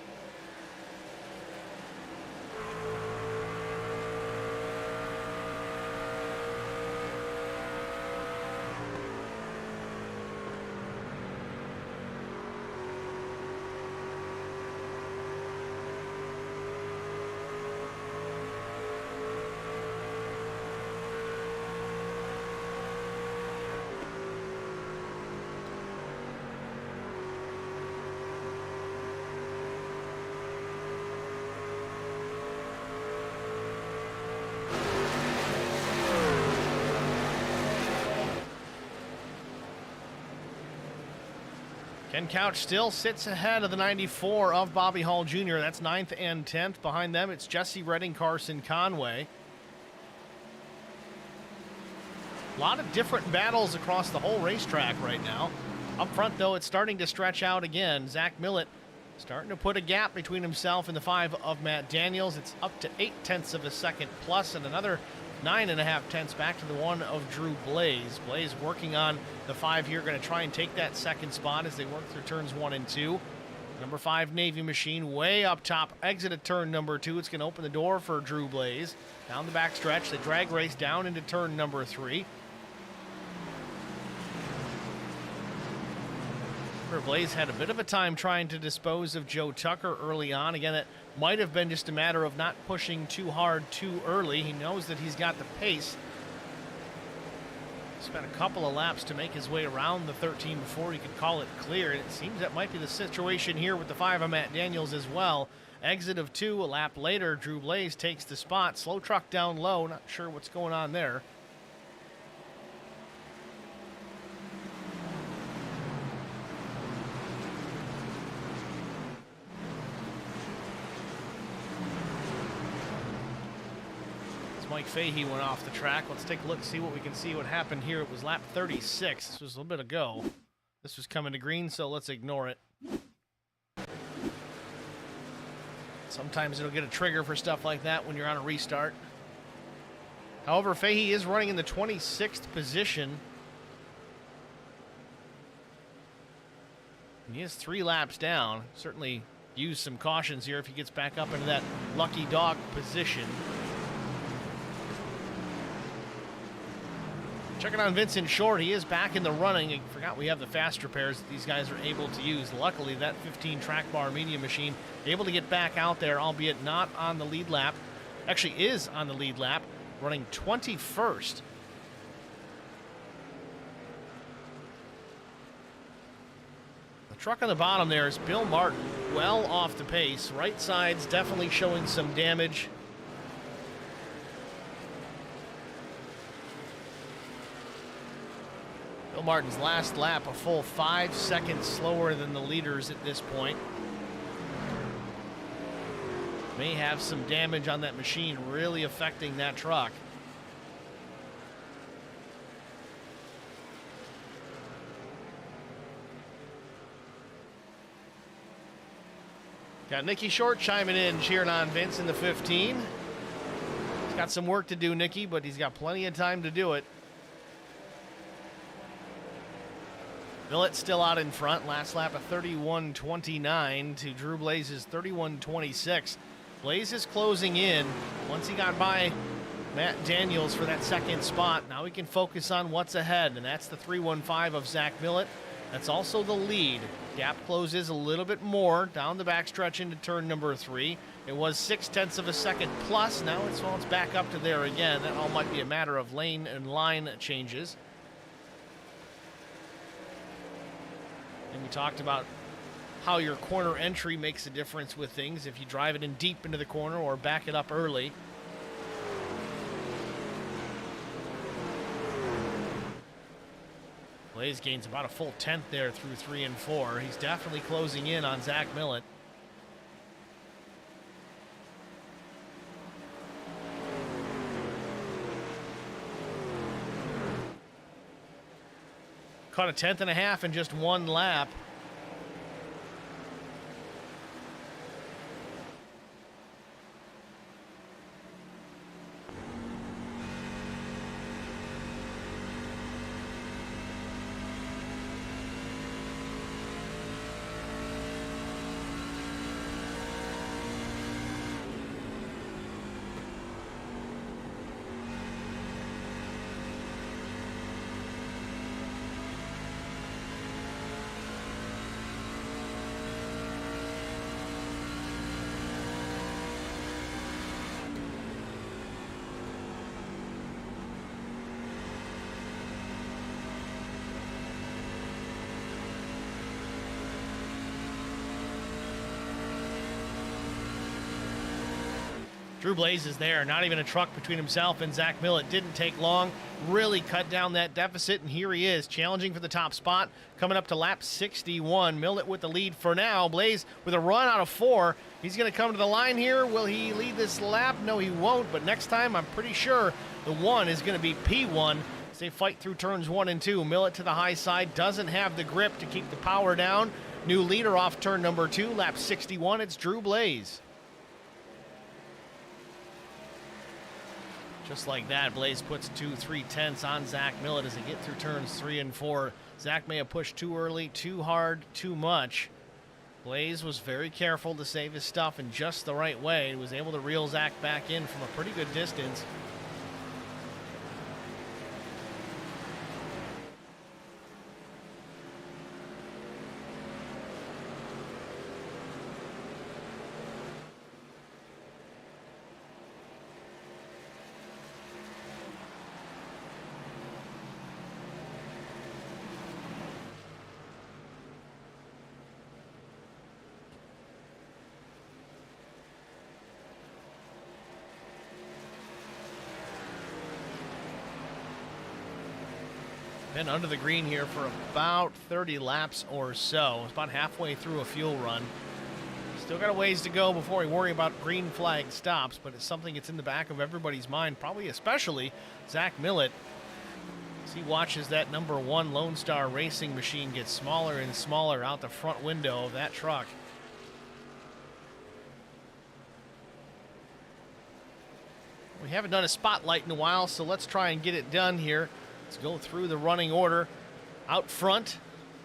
Ken Couch still sits ahead of the 94 of Bobby Hall Jr. That's 9th and 10th. Behind them, it's Jesse Redding, Carson Conway. A lot of different battles across the whole racetrack right now. Up front, though, it's starting to stretch out again. Zach Millett starting to put a gap between himself and the 5 of Matt Daniels. It's up to 0.8 of a second plus, and another 9.5 tenths back to the 1 of Drew Blaze. Blaze working on the 5 here, going to try and take that second spot as they work through turns 1 and 2. Number 5 Navy Machine way up top, exit at turn number 2. It's going to open the door for Drew Blaze. Down the back stretch, the drag race down into turn number 3. Blaze had a bit of a time trying to dispose of Joe Tucker early on. Again, it might have been just a matter of not pushing too hard too early. He knows that he's got the pace. Spent a couple of laps to make his way around the 13 before he could call it clear. And it seems that might be the situation here with the 5 of Matt Daniels as well. Exit of 2, a lap later, Drew Blaze takes the spot. Slow truck down low, not sure what's going on there. Mike Fahey went off the track. Let's take a look, see what we can see what happened here. It was lap 36. This was a little bit ago. This was coming to green, so let's ignore it. Sometimes it'll get a trigger for stuff like that when you're on a restart. However, Fahey is running in the 26th position. And he is 3 laps down. Certainly use some cautions here if he gets back up into that lucky dog position. Checking on Vincent Short, he is back in the running. I forgot we have the fast repairs that these guys are able to use. Luckily, that 15 track bar medium machine able to get back out there, albeit not on the lead lap. Actually is on the lead lap, running 21st. The truck on the bottom there is Bill Martin, well off the pace. Right side's definitely showing some damage. Bill Martin's last lap, a full 5 seconds slower than the leaders at this point. May have some damage on that machine, really affecting that truck. Got Nicky Short chiming in, cheering on Vince in the 15. He's got some work to do, Nicky, but he's got plenty of time to do it. Millett still out in front. Last lap of 31.29 to Drew Blaze's 31.26. Blaze is closing in. Once he got by Matt Daniels for that second spot, now we can focus on what's ahead, and that's the 315 of Zach Millett. That's also the lead. Gap closes a little bit more down the backstretch into turn number 3. It was 0.6 of a second plus. Now it's back up to there again. That all might be a matter of lane and line changes. And we talked about how your corner entry makes a difference with things if you drive it in deep into the corner or back it up early. Blaze gains about a full 10th there through 3 and 4. He's definitely closing in on Zach Millett. Caught a 10th and a half in just one lap. Drew Blaze is there, not even a truck between himself and Zach Millett. Didn't take long, really cut down that deficit, and here he is, challenging for the top spot, coming up to lap 61. Millett with the lead for now. Blaze with a run out of 4. He's going to come to the line here. Will he lead this lap? No, he won't, but next time I'm pretty sure the 1 is going to be P1 as they fight through turns 1 and 2. Millett to the high side, doesn't have the grip to keep the power down. New leader off turn number 2, lap 61. It's Drew Blaze. Just like that, Blaze puts 2.3 on Zach Millett as they get through turns 3 and 4. Zach may have pushed too early, too hard, too much. Blaze was very careful to save his stuff in just the right way. He was able to reel Zach back in from a pretty good distance. Been under the green here for about 30 laps or so. It's about halfway through a fuel run. Still got a ways to go before we worry about green flag stops, but it's something that's in the back of everybody's mind, probably especially Zach Millett, as he watches that number 1 Lonestar racing machine get smaller and smaller out the front window of that truck. We haven't done a spotlight in a while, so let's try and get it done here. Let's go through the running order. Out front,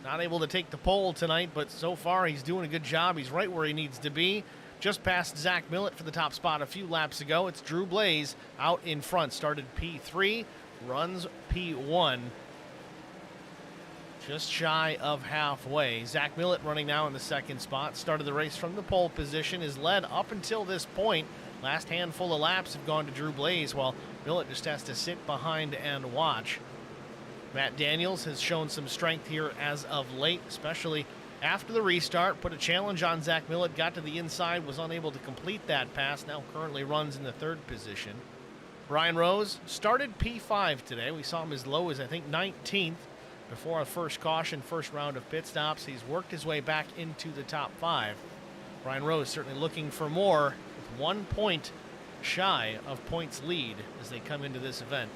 not able to take the pole tonight, but so far he's doing a good job. He's right where he needs to be. Just past Zach Millett for the top spot a few laps ago. It's Drew Blaze out in front. Started P3, runs P1. Just shy of halfway. Zach Millett running now in the second spot. Started the race from the pole position. Is led up until this point. Last handful of laps have gone to Drew Blaze, while Millett just has to sit behind and watch. Matt Daniels has shown some strength here as of late, especially after the restart. Put a challenge on Zach Millett, got to the inside, was unable to complete that pass. Now currently runs in the 3rd position. Brian Rose started P5 today. We saw him as low as, I think, 19th before a first caution, first round of pit stops. He's worked his way back into the top 5. Brian Rose certainly looking for more, with 1 point shy of points lead as they come into this event.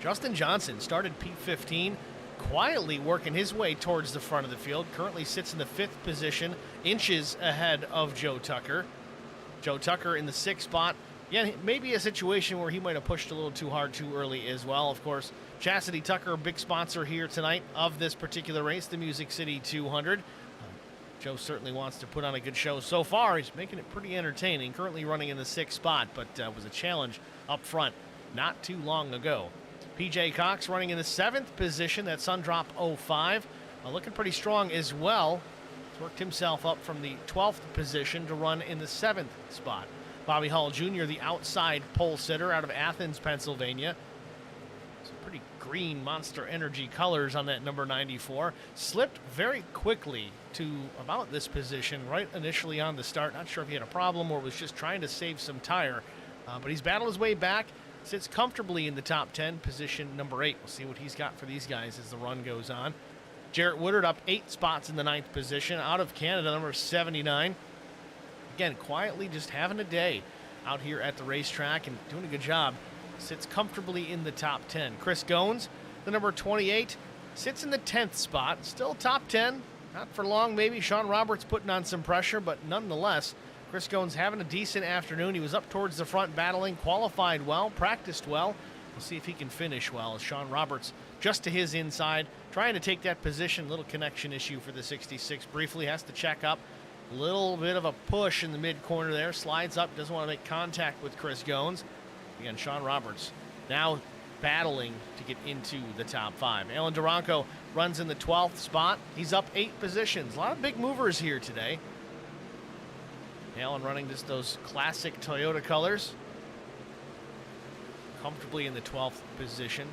Justin Johnson started P15, quietly working his way towards the front of the field. Currently sits in the 5th position, inches ahead of Joe Tucker. Joe Tucker in the 6th spot. Yeah, maybe a situation where he might have pushed a little too hard too early as well. Of course, Chastity Tucker, big sponsor here tonight of this particular race, the Music City 200. Joe certainly wants to put on a good show. So far, he's making it pretty entertaining. Currently running in the 6th spot, but was a challenge up front not too long ago. PJ Cox running in the 7th position. That's Sundrop 05. looking pretty strong as well. He's worked himself up from the 12th position to run in the 7th spot. Bobby Hall Jr., the outside pole sitter out of Athens, Pennsylvania. Some pretty green Monster Energy colors on that number 94. Slipped very quickly to about this position right initially on the start. Not sure if he had a problem or was just trying to save some tire. But he's battled his way back. Sits comfortably in the top 10, position number 8. We'll see what he's got for these guys as the run goes on. Jarrett Woodard up 8 spots in the 9th position. Out of Canada, number 79. Again, quietly just having a day out here at the racetrack and doing a good job. Sits comfortably in the top 10. Chris Goins, the number 28, sits in the 10th spot. Still top 10. Not for long, maybe. Sean Roberts putting on some pressure, but nonetheless, Chris Goins having a decent afternoon. He was up towards the front battling, qualified well, practiced well. We'll see if he can finish well. As Sean Roberts just to his inside, trying to take that position. Little connection issue for the 66. Briefly has to check up. Little bit of a push in the mid corner there. Slides up, doesn't want to make contact with Chris Goins. Again, Sean Roberts now battling to get into the top 5. Alan Duranko runs in the 12th spot. He's up 8 positions. A lot of big movers here today. Alan running just those classic Toyota colors. Comfortably in the 12th position.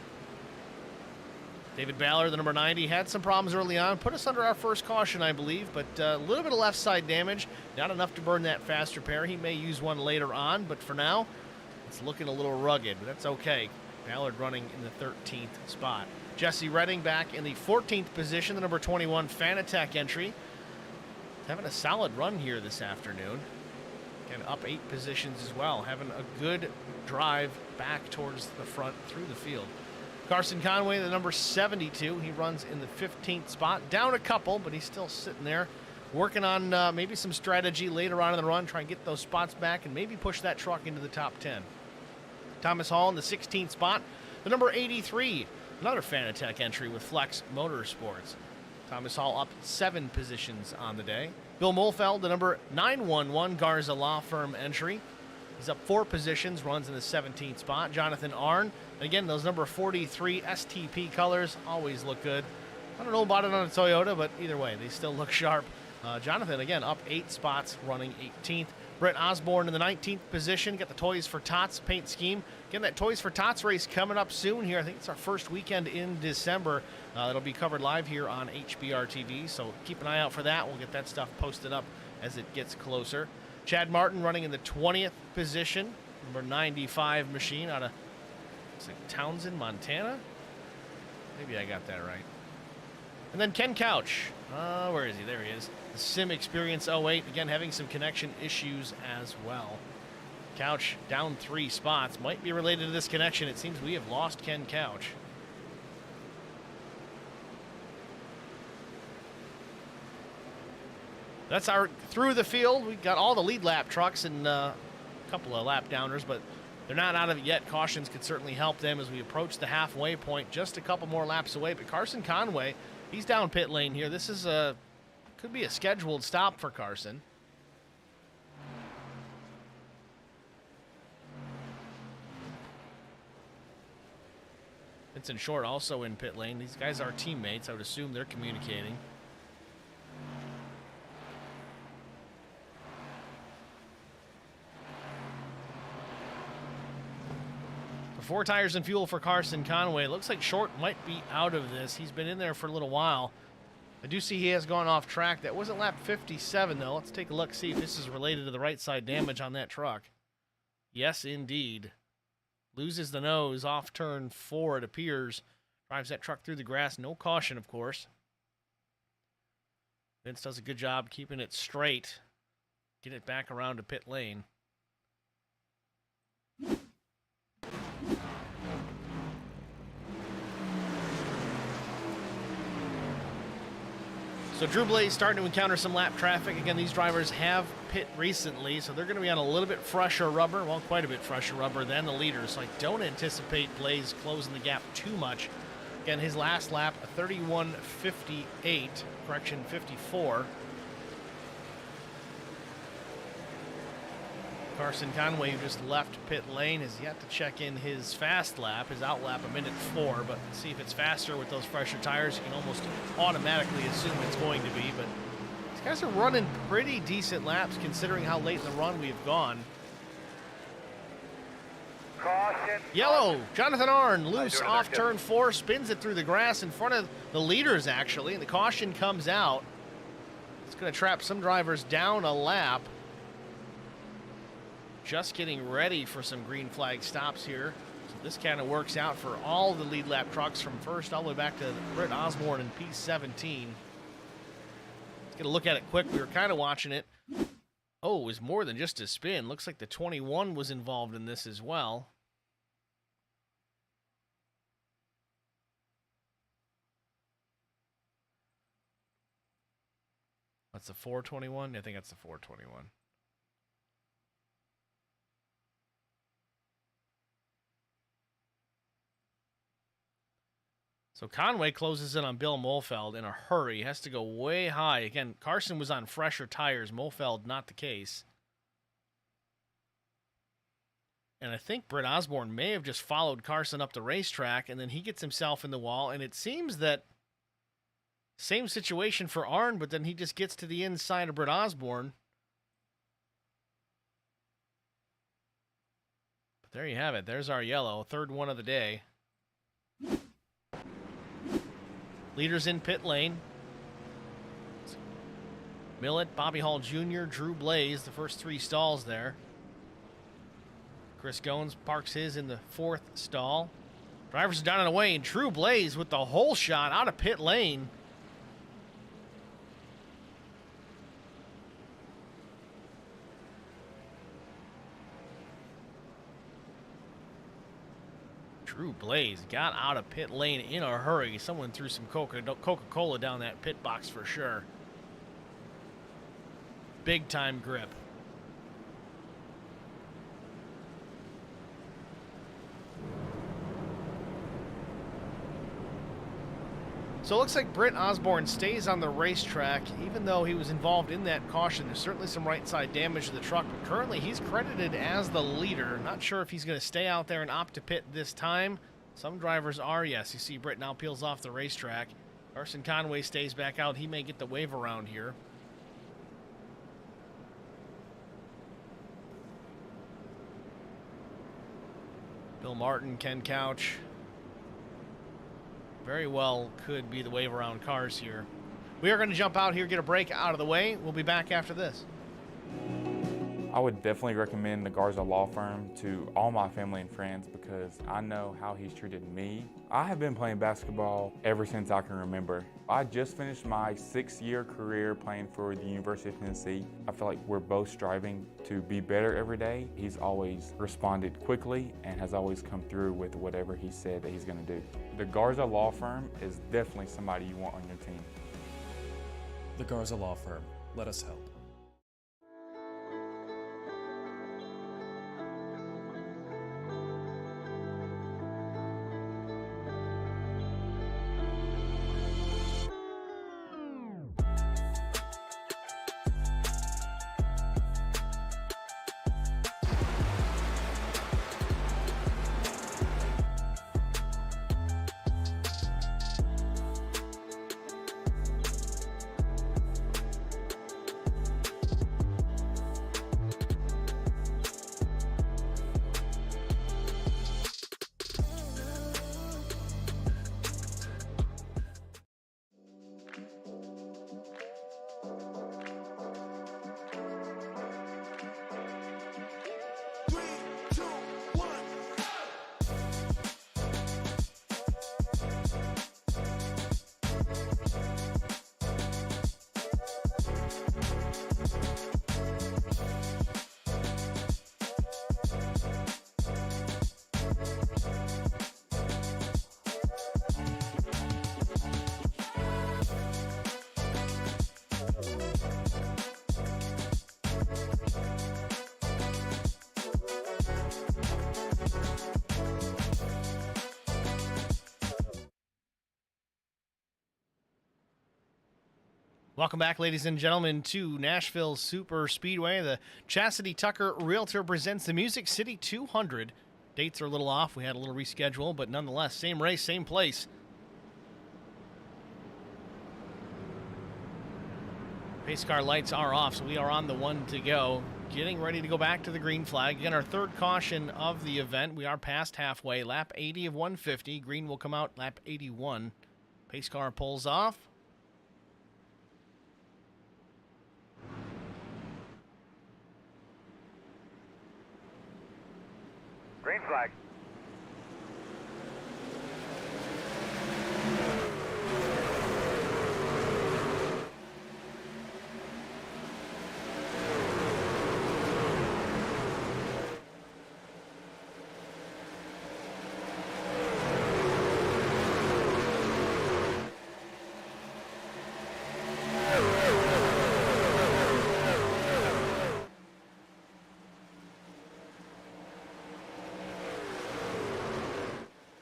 David Ballard, the number 90, had some problems early on. Put us under our first caution, I believe, but a little bit of left side damage. Not enough to burn that fast repair. He may use one later on, but for now, it's looking a little rugged, but that's okay. Ballard running in the 13th spot. Jesse Redding back in the 14th position, the number 21 Fanatec entry. Having a solid run here this afternoon. And up 8 positions as well. Having a good drive back towards the front through the field. Carson Conway, the number 72. He runs in the 15th spot. Down a couple, but he's still sitting there. Working on maybe some strategy later on in the run. Try and get those spots back and maybe push that truck into the top 10. Thomas Hall in the 16th spot. The number 83. Another Fanatec entry with Flex Motorsports. Thomas Hall up 7 positions on the day. Bill Molfeld, the number 911 Garza Law Firm entry. He's up 4 positions, runs in the 17th spot. Jonathan Arnn, again, those number 43 STP colors always look good. I don't know about it on a Toyota, but either way, they still look sharp. Jonathan, again, up 8 spots, running 18th. Brett Osborne in the 19th position. Got the Toys for Tots paint scheme. Again, that Toys for Tots race coming up soon here. I think it's our first weekend in December. It'll be covered live here on HBR TV, so keep an eye out for that. We'll get that stuff posted up as it gets closer. Chad Martin running in the 20th position. Number 95 machine out of, looks like Townsend, Montana. Maybe I got that right. And then Ken Couch. Where is he? There he is. The Sim Experience 08. Again, having some connection issues as well. Couch down 3 spots. Might be related to this connection. It seems we have lost Ken Couch. That's our through the field. We've got all the lead lap trucks and a couple of lap downers, but they're not out of it yet. Cautions could certainly help them as we approach the halfway point. Just a couple more laps away. But Carson Conway, he's down pit lane here. This is could be a scheduled stop for Carson. Vincent Short also in pit lane. These guys are teammates. I would assume they're communicating. Four tires and fuel for Carson Conway. Looks like Short might be out of this. He's been in there for a little while. I do see he has gone off track. That wasn't lap 57, though. Let's take a look, see if this is related to the right side damage on that truck. Yes, indeed. Loses the nose off turn 4, it appears. Drives that truck through the grass. No caution, of course. Vince does a good job keeping it straight. Get it back around to pit lane. So Drew Blaze starting to encounter some lap traffic. Again, these drivers have pit recently, so they're going to be on a little bit fresher rubber, well, quite a bit fresher rubber than the leaders. So I don't anticipate Blaze closing the gap too much. Again, his last lap, a 31.58, correction, 54. Carson Conway, who just left pit lane, has yet to check in his fast lap, his out lap, 1:04, but see if it's faster with those fresher tires. You can almost automatically assume it's going to be, but these guys are running pretty decent laps considering how late in the run we have gone. Caution. Yellow, Jonathan Arnn, loose off turn 4, spins it through the grass in front of the leaders, actually, and the caution comes out. It's going to trap some drivers down a lap. Just getting ready for some green flag stops here. So this kind of works out for all the lead lap trucks from first all the way back to Britt Osborne in P17. Let's get a look at it quick. We were kind of watching it. Oh, it was more than just a spin. Looks like the 21 was involved in this as well. That's the 421? I think that's the 421. So Conway closes in on Bill Molfeld in a hurry. He has to go way high. Again, Carson was on fresher tires. Molfeld, not the case. And I think Britt Osborne may have just followed Carson up the racetrack, and then he gets himself in the wall. And it seems that same situation for Arnn, but then he just gets to the inside of Britt Osborne. But there you have it. There's our yellow, third one of the day. Leaders in pit lane. Millett, Bobby Hall Jr., Drew Blaze, the first 3 stalls there. Chris Goins parks his in the 4th stall. Drivers are down and away, and Drew Blaze with the whole shot out of pit lane. Drew Blaze got out of pit lane in a hurry. Someone threw some Coca-Cola down that pit box for sure. Big time grip. So it looks like Britt Osborne stays on the racetrack, even though he was involved in that caution. There's certainly some right side damage to the truck, but currently he's credited as the leader. Not sure if he's going to stay out there and opt to pit this time. Some drivers are, yes. You see Britt now peels off the racetrack. Carson Conway stays back out. He may get the wave around here. Bill Martin, Ken Couch. Very well could be the wave around cars here. We are going to jump out here, get a break out of the way. We'll be back after this. I would definitely recommend the Garza Law Firm to all my family and friends because I know how he's treated me. I have been playing basketball ever since I can remember. I just finished my 6-year career playing for the University of Tennessee. I feel like we're both striving to be better every day. He's always responded quickly and has always come through with whatever he said that he's going to do. The Garza Law Firm is definitely somebody you want on your team. The Garza Law Firm. Let us help. Welcome back, ladies and gentlemen, to Nashville Super Speedway. The Chastity Tucker Realtor presents the Music City 200. Dates are a little off. We had a little reschedule, but nonetheless, same race, same place. Pace car lights are off, so we are on the one to go. Getting ready to go back to the green flag. Again, our third caution of the event. We are past halfway. Lap 80 of 150. Green will come out lap 81. Pace car pulls off. Green flag.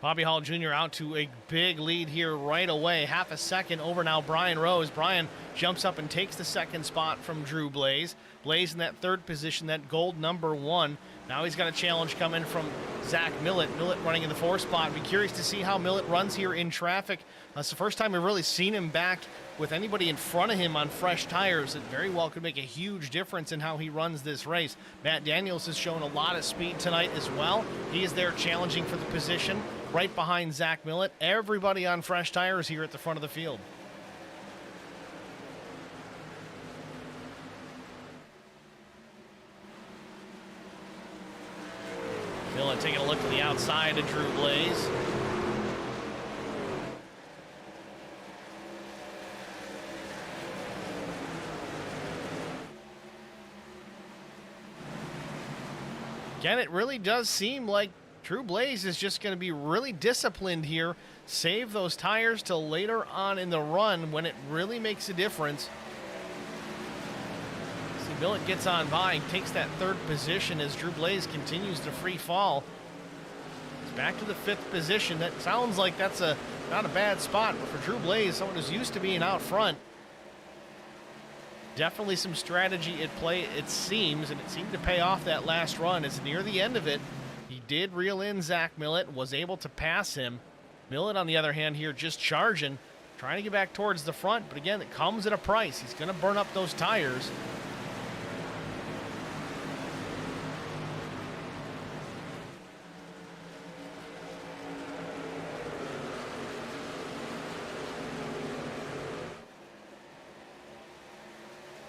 Bobby Hall Jr. out to a big lead here right away. Half a second over now Brian Rose. Brian jumps up and takes the second spot from Drew Blaze. Blaze in that third position, that gold number 1. Now he's got a challenge coming from Zach Millett. Millett running in the 4th spot. Be curious to see how Millett runs here in traffic. It's the first time we've really seen him back with anybody in front of him on fresh tires. It very well could make a huge difference in how he runs this race. Matt Daniels has shown a lot of speed tonight as well. He is there challenging for the position right behind Zach Millett. Everybody on fresh tires here at the front of the field. Millett taking a look to the outside of Drew Blaze. Again, it really does seem like Drew Blaze is just going to be really disciplined here. Save those tires till later on in the run when it really makes a difference. See, Millett gets on by, takes that 3rd position as Drew Blaze continues to free fall. He's back to the 5th position. That sounds like that's not a bad spot, but for Drew Blaze, someone who's used to being out front, definitely some strategy at play, it seems, and it seemed to pay off that last run. As near the end of it, he did reel in Zach Millett, was able to pass him. Millett, on the other hand, here just charging, trying to get back towards the front, but again, it comes at a price. He's going to burn up those tires.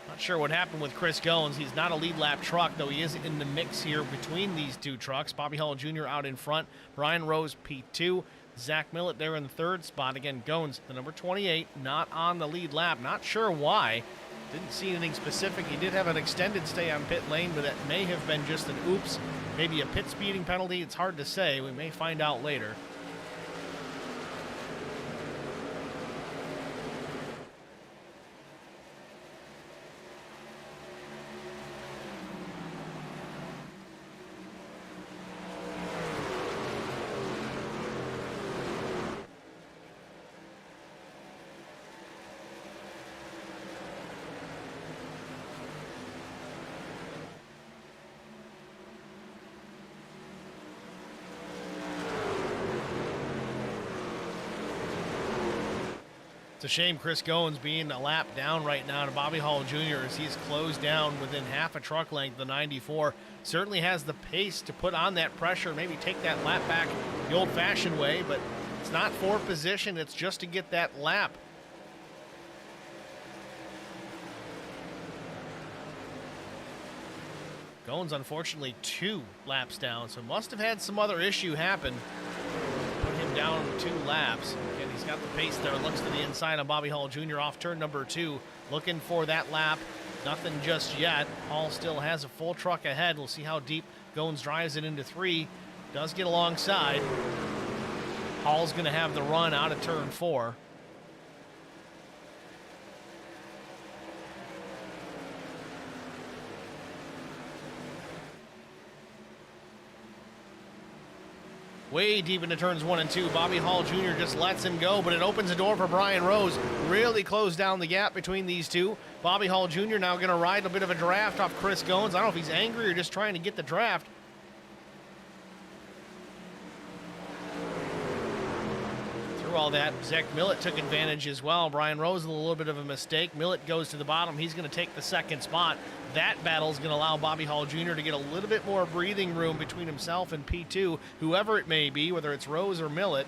Not sure what happened with Chris Goins. He's not a lead lap truck, though he is in the mix here between these two trucks. Bobby Hall Jr. out in front. Brian Rose, P2. Zach Millett there in the 3rd spot. Again, Goins, the number 28, not on the lead lap. Not sure why. Didn't see anything specific. He did have an extended stay on pit lane, but that may have been just an oops. Maybe a pit speeding penalty. It's hard to say. We may find out later. It's a shame Chris Goins being a lap down right now to Bobby Hall Jr. as he's closed down within half a truck length, the 94. Certainly has the pace to put on that pressure, maybe take that lap back the old-fashioned way, but it's not for position, it's just to get that lap. Goins, unfortunately, 2 laps down, so must have had some other issue happen. Put him down 2 laps. Again, he's got the pace there. Looks to the inside on Bobby Hall Jr. off turn number 2. Looking for that lap. Nothing just yet. Hall still has a full truck ahead. We'll see how deep Goins drives it into 3. Does get alongside. Hall's going to have the run out of turn 4. way deep into turns 1 and 2. Bobby Hall Jr. just lets him go, but it opens the door for Brian Rose. Really closed down the gap between these two. Bobby Hall Jr. now going to ride a bit of a draft off Chris Goins. I don't know if he's angry or just trying to get the draft. Through all that, Zach Millett took advantage as well. Brian Rose with a little bit of a mistake. Millett goes to the bottom. He's going to take the second spot. That battle is going to allow Bobby Hall Jr. to get a little bit more breathing room between himself and P2, whoever it may be, whether it's Rose or Millett.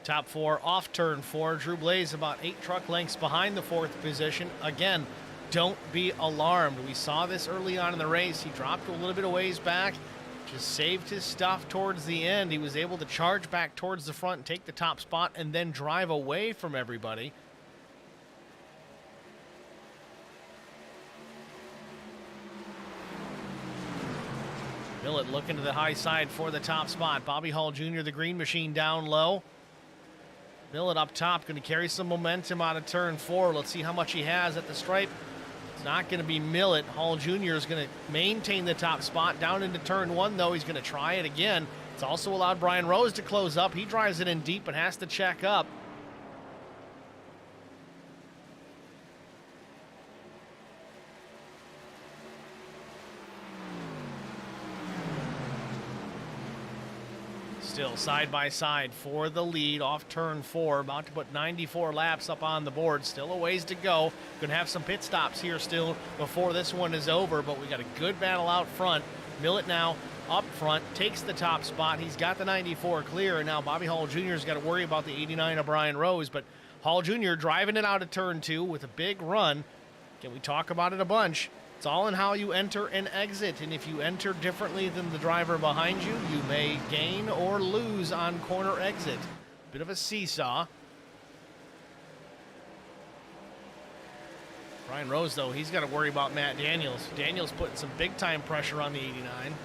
Top 4 off turn 4. Drew Blaze about 8 truck lengths behind the 4th position. Again, don't be alarmed. We saw this early on in the race. He dropped a little bit of ways back, just saved his stuff towards the end. He was able to charge back towards the front and take the top spot and then drive away from everybody. Millett looking to the high side for the top spot. Bobby Hall Jr., the green machine down low. Millett up top, going to carry some momentum out of turn 4. Let's see how much he has at the stripe. It's not going to be Millett. Hall Jr. is going to maintain the top spot. Down into turn 1, though, he's going to try it again. It's also allowed Brian Rose to close up. He drives it in deep but has to check up. Still side by side for the lead off turn 4. About to put 94 laps up on the board. Still a ways to go. Gonna have some pit stops here still before this one is over, but we got a good battle out front. Millett now up front, takes the top spot. He's got the 94 clear, and now Bobby Hall Jr. has got to worry about the 89 of Brian Rose, but Hall Jr. driving it out of turn 2 with a big run. Can we talk about it a bunch? It's all in how you enter and exit, and if you enter differently than the driver behind you, you may gain or lose on corner exit. Bit of a seesaw. Brian Rose, though, he's got to worry about Matt Daniels. Daniels putting some big-time pressure on the 89.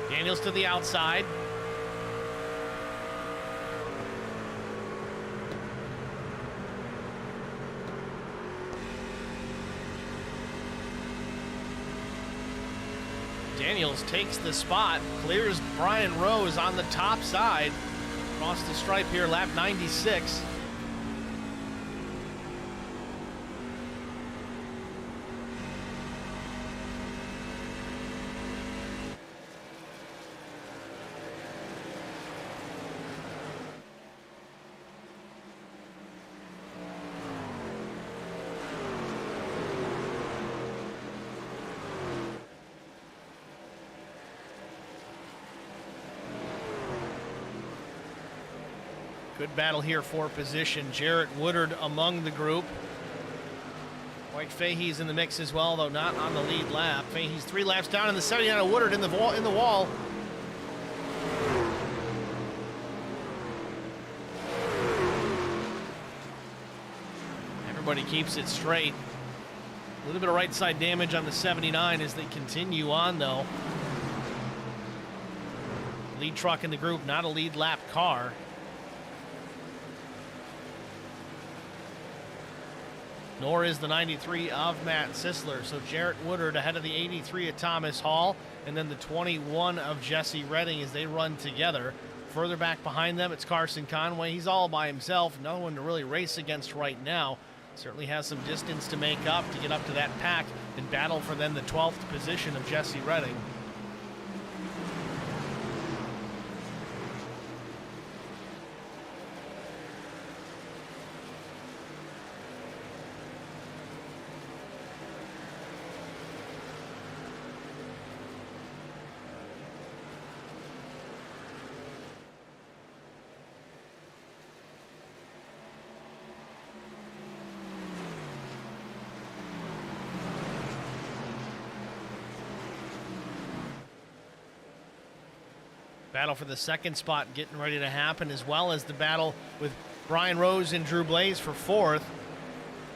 Daniels to the outside. Daniels takes the spot, clears Brian Rose on the top side. Across the stripe here, lap 96. Good battle here for position. Jarrett Woodard among the group. White Fahey's in the mix as well, though not on the lead lap. Fahey's 3 laps down in the 79 of Woodard in the wall. Everybody keeps it straight. A little bit of right side damage on the 79 as they continue on, though. Lead truck in the group, not a lead lap car. Nor is the 93 of Matt Sisler. So Jarrett Woodard ahead of the 83 of Thomas Hall, and then the 21 of Jesse Redding as they run together. Further back behind them, it's Carson Conway. He's all by himself. No one to really race against right now. Certainly has some distance to make up to get up to that pack and battle for then the 12th position of Jesse Redding. Battle for the second spot getting ready to happen, as well as the battle with Brian Rose and Drew Blaze for fourth.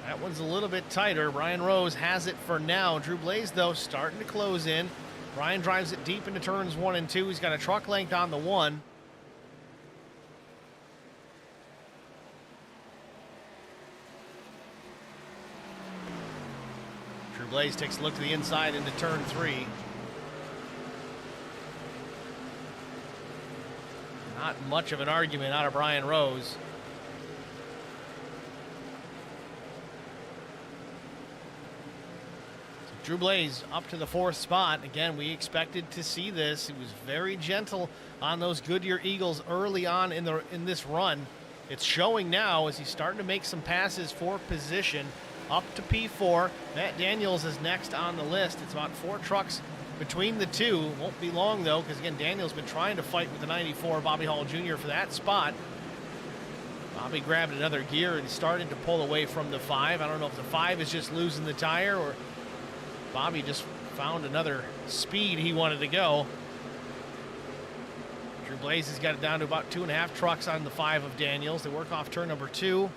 That one's a little bit tighter. Brian Rose has it for now. Drew Blaze, though, starting to close in. Brian drives it deep into turns 1 and 2. He's got a truck length on the 1. Drew Blaze takes a look to the inside into turn 3. Not much of an argument out of Brian Rose. So Drew Blaze up to the 4th spot. Again, we expected to see this. He was very gentle on those Goodyear Eagles early on in this run. It's showing now as he's starting to make some passes for position. Up to P4. Matt Daniels is next on the list. It's about 4 trucks between the two. Won't be long, though, because, again, Daniel's been trying to fight with the 94, Bobby Hall Jr., for that spot. Bobby grabbed another gear and started to pull away from the 5. I don't know if the 5 is just losing the tire or Bobby just found another speed he wanted to go. Drew Blaze has got it down to about 2.5 trucks on the 5 of Daniels. They work off turn number 2.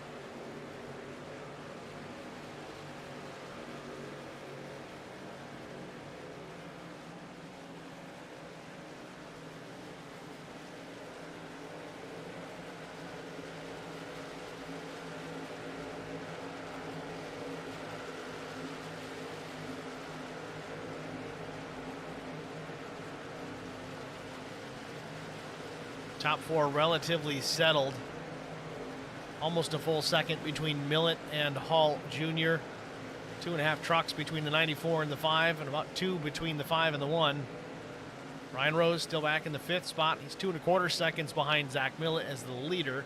Top 4 relatively settled. Almost a full second between Millett and Hall Jr. 2.5 trucks between the 94 and the 5, and about 2 between the 5 and the 1. Ryan Rose still back in the 5th spot. He's 2.25 seconds behind Zach Millett as the leader.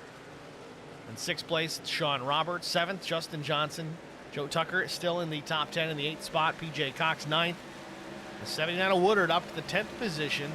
In 6th place, it's Sean Roberts. 7th, Justin Johnson. Joe Tucker still in the top 10 in the 8th spot. PJ Cox 9th. The 79 of Woodard up to the 10th position.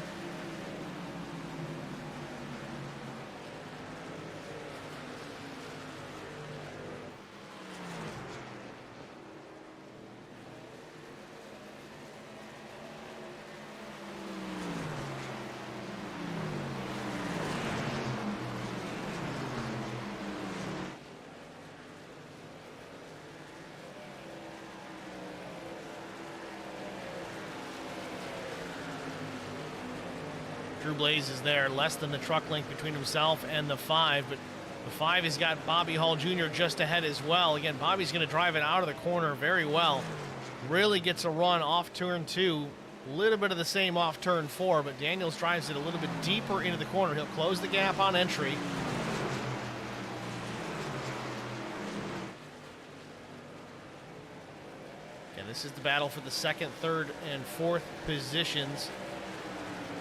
Drew Blaze is there, less than the truck length between himself and the 5, but the 5 has got Bobby Hall Jr. just ahead as well. Again, Bobby's going to drive it out of the corner very well. Really gets a run off turn 2, a little bit of the same off turn 4, but Daniels drives it a little bit deeper into the corner. He'll close the gap on entry. And this is the battle for the 2nd, 3rd, and 4th positions.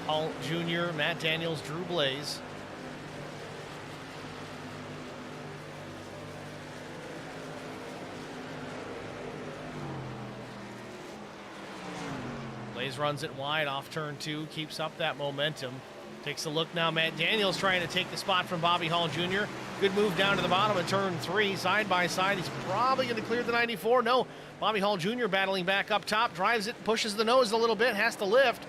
Hall Jr., Matt Daniels, Drew Blaze. Blaze runs it wide off turn 2, keeps up that momentum. Takes a look now. Matt Daniels trying to take the spot from Bobby Hall Jr. Good move down to the bottom of turn 3, side by side. He's probably going to clear the 94. No, Bobby Hall Jr. battling back up top, drives it, pushes the nose a little bit, has to lift.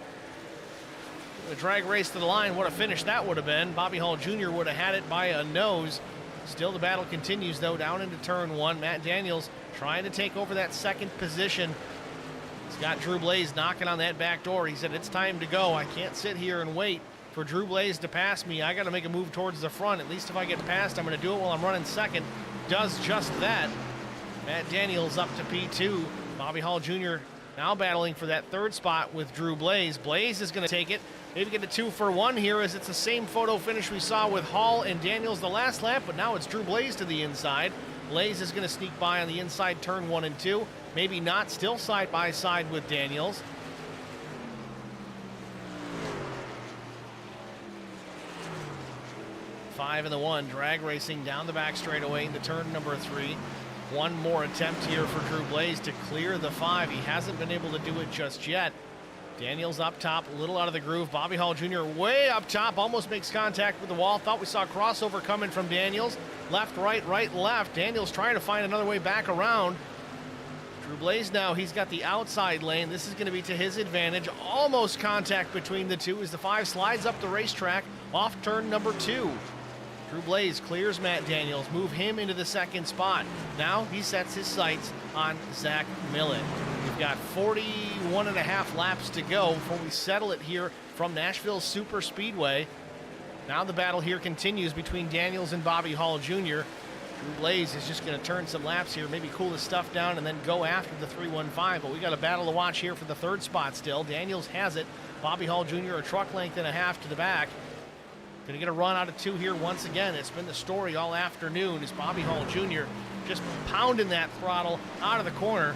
A drag race to the line, what a finish that would have been. Bobby Hall Jr. would have had it by a nose. Still the battle continues, though, down into turn 1. Matt Daniels trying to take over that 2nd position. He's got Drew Blaze knocking on that back door. He said, it's time to go. I can't sit here and wait for Drew Blaze to pass me. I got to make a move towards the front. At least if I get past, I'm going to do it while I'm running 2nd. Does just that. Matt Daniels up to P2. Bobby Hall Jr. now battling for that 3rd spot with Drew Blaze. Blaze is going to take it. Maybe get a 2 for 1 here, as it's the same photo finish we saw with Hall and Daniels the last lap, but now it's Drew Blaze to the inside. Blaze is going to sneak by on the inside turn 1 and 2. Maybe not, still side by side with Daniels. Five and the 1, drag racing down the back straightaway into turn number 3. One more attempt here for Drew Blaze to clear the 5. He hasn't been able to do it just yet. Daniels up top, a little out of the groove. Bobby Hall Jr. way up top, almost makes contact with the wall. Thought we saw a crossover coming from Daniels. Left, right, left. Daniels trying to find another way back around. Drew Blaze now, he's got the outside lane. This is going to be to his advantage. Almost contact between the two as the 5 slides up the racetrack off turn number 2. Drew Blaze clears Matt Daniels, move him into the 2nd spot. Now he sets his sights on Zach Millett. We've got 41 and a half laps to go before we settle it here from Nashville Super Speedway. Now the battle here continues between Daniels and Bobby Hall Jr. Drew Blaze is just going to turn some laps here, maybe cool his stuff down and then go after the 315. But we got a battle to watch here for the 3rd spot still. Daniels has it. Bobby Hall Jr. a truck length and a half to the back. Going to get a run out of 2 here once again. It's been the story all afternoon as Bobby Hall Jr. just pounding that throttle out of the corner.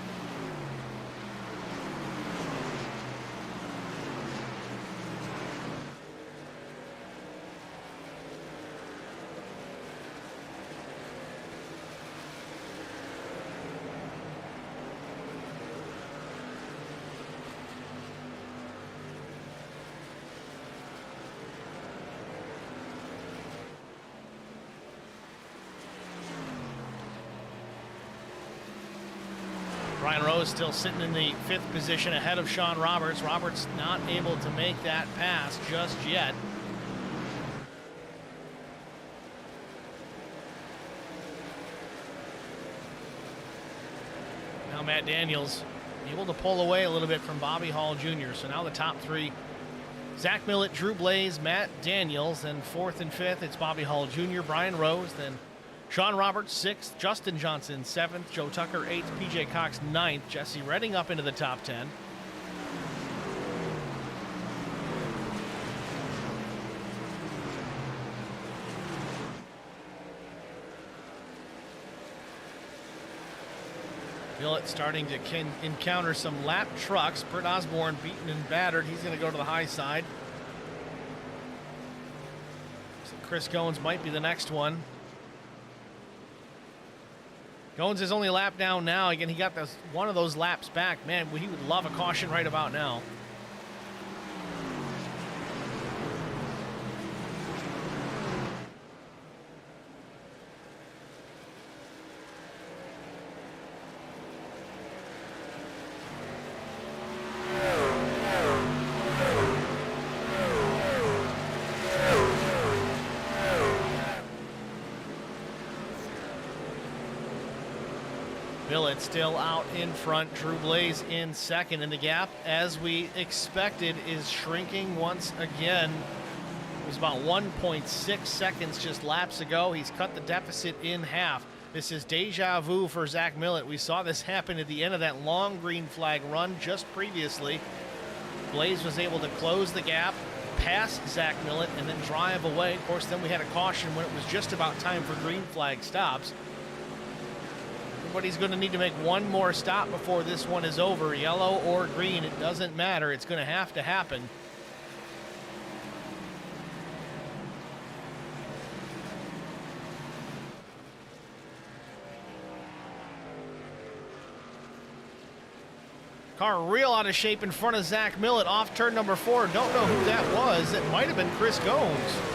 Brian Rose still sitting in the 5th position ahead of Sean Roberts. Roberts not able to make that pass just yet. Now Matt Daniels able to pull away a little bit from Bobby Hall Jr. So now the top 3, Zach Millett, Drew Blaze, Matt Daniels, and 4th and 5th, it's Bobby Hall Jr., Brian Rose, then Sean Roberts 6th, Justin Johnson 7th, Joe Tucker 8th, PJ Cox 9th, Jesse Redding up into the top 10. Millett starting to encounter some lap trucks. Britt Osborne beaten and battered. He's going to go to the high side. So Chris Goins might be the next one. Goins is only a lap down now. Again, he got one of those laps back. Man, he would love a caution right about now. Millett still out in front. Drew Blaze in 2nd, and the gap, as we expected, is shrinking once again. It was about 1.6 seconds just laps ago. He's cut the deficit in half. This is deja vu for Zach Millett. We saw this happen at the end of that long green flag run just previously. Blaze was able to close the gap, pass Zach Millett, and then drive away. Of course, then we had a caution when it was just about time for green flag stops. Everybody's going to need to make one more stop before this one is over. Yellow or green, it doesn't matter. It's going to have to happen. Car real out of shape in front of Zach Millett off turn number 4. Don't know who that was. It might have been Chris Goins.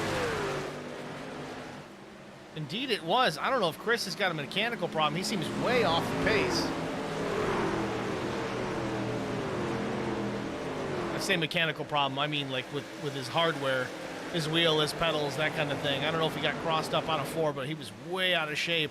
Indeed it was. I don't know if Chris has got a mechanical problem. He seems way off the pace. I say mechanical problem, I mean like with his hardware, his wheel, his pedals, that kind of thing. I don't know if he got crossed up out of 4, but he was way out of shape.